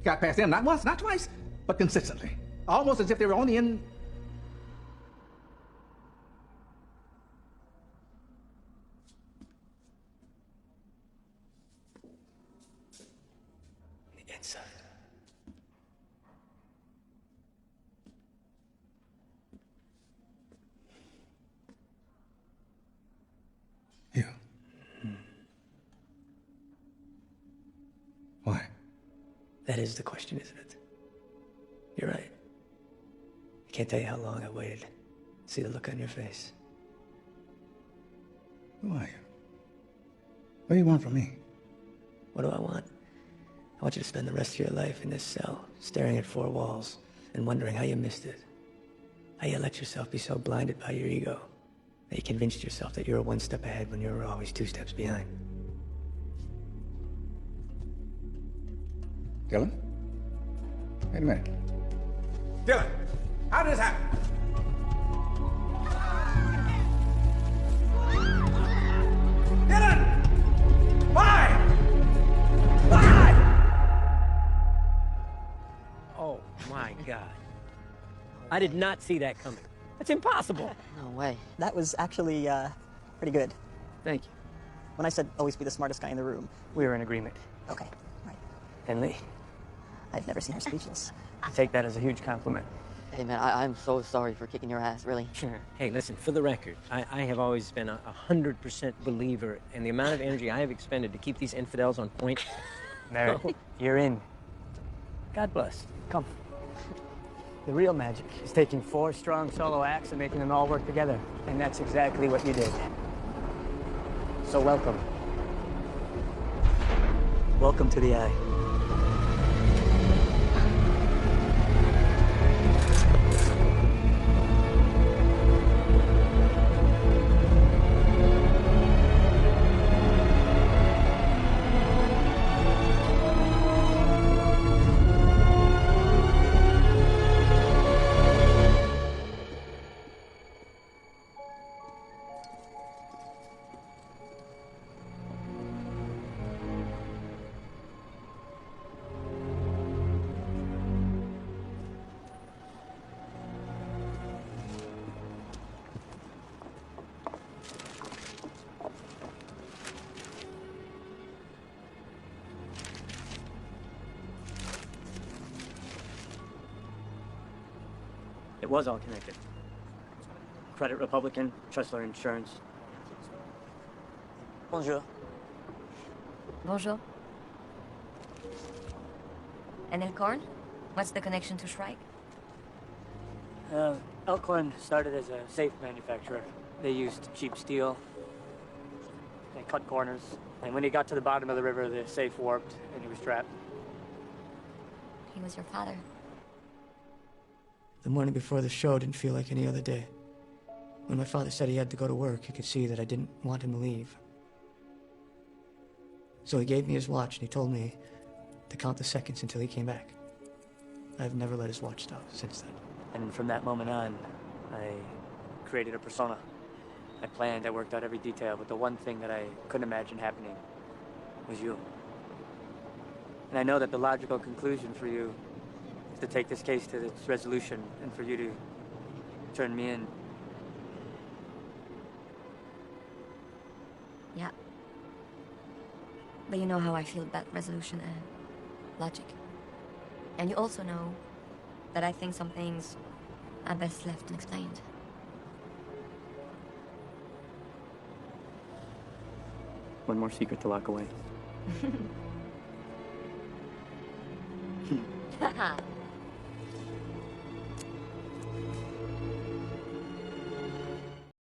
Got past them not once, not twice, but consistently. Almost as if they were only in... The inside. You. Why? That is the question, isn't it? You're right. I can't tell you how long I waited to see the look on your face. Who are you? What do you want from me? What do I want? I I want you to spend the rest of your life in this cell, staring at four walls and wondering how you missed it. How you let yourself be so blinded by your ego that you convinced yourself that you were one step ahead when you were always 2 steps behind. Dylan? Wait a minute. Dylan, how did this happen? Dylan! Why? Oh, my God. I did not see that coming. That's impossible. No way. That was actually, pretty good. Thank you. When I said always be the smartest guy in the room. We were in agreement. Okay, right. And Lee, I've never seen her speechless. I take that as a huge compliment. Hey, man, I'm so sorry for kicking your ass, really. Sure. Hey, listen, for the record, I have always been a 100% believer in the amount of energy I have expended to keep these infidels on point. Merritt, you're in. God bless. Come. The real magic is taking 4 strong solo acts and making them all work together. And that's exactly what you did. So welcome. Welcome to the Eye. It was all connected. Credit Republican, Tressler Insurance. Bonjour. Bonjour. And Elkhorn? What's the connection to Shrike? Elkhorn started as a safe manufacturer. They used cheap steel. They cut corners. And when he got to the bottom of the river, the safe warped and he was trapped. He was your father. The morning before the show didn't feel like any other day. When my father said he had to go to work, you could see that I didn't want him to leave. So he gave me his watch and he told me to count the seconds until he came back. I've never let his watch stop since then. And from that moment on, I created a persona. I planned, I worked out every detail, but the one thing that I couldn't imagine happening was you. And I know that the logical conclusion for you is to take this case to its resolution and for you to turn me in. Yeah. But you know how I feel about resolution and logic. And you also know that I think some things are best left unexplained. One more secret to lock away.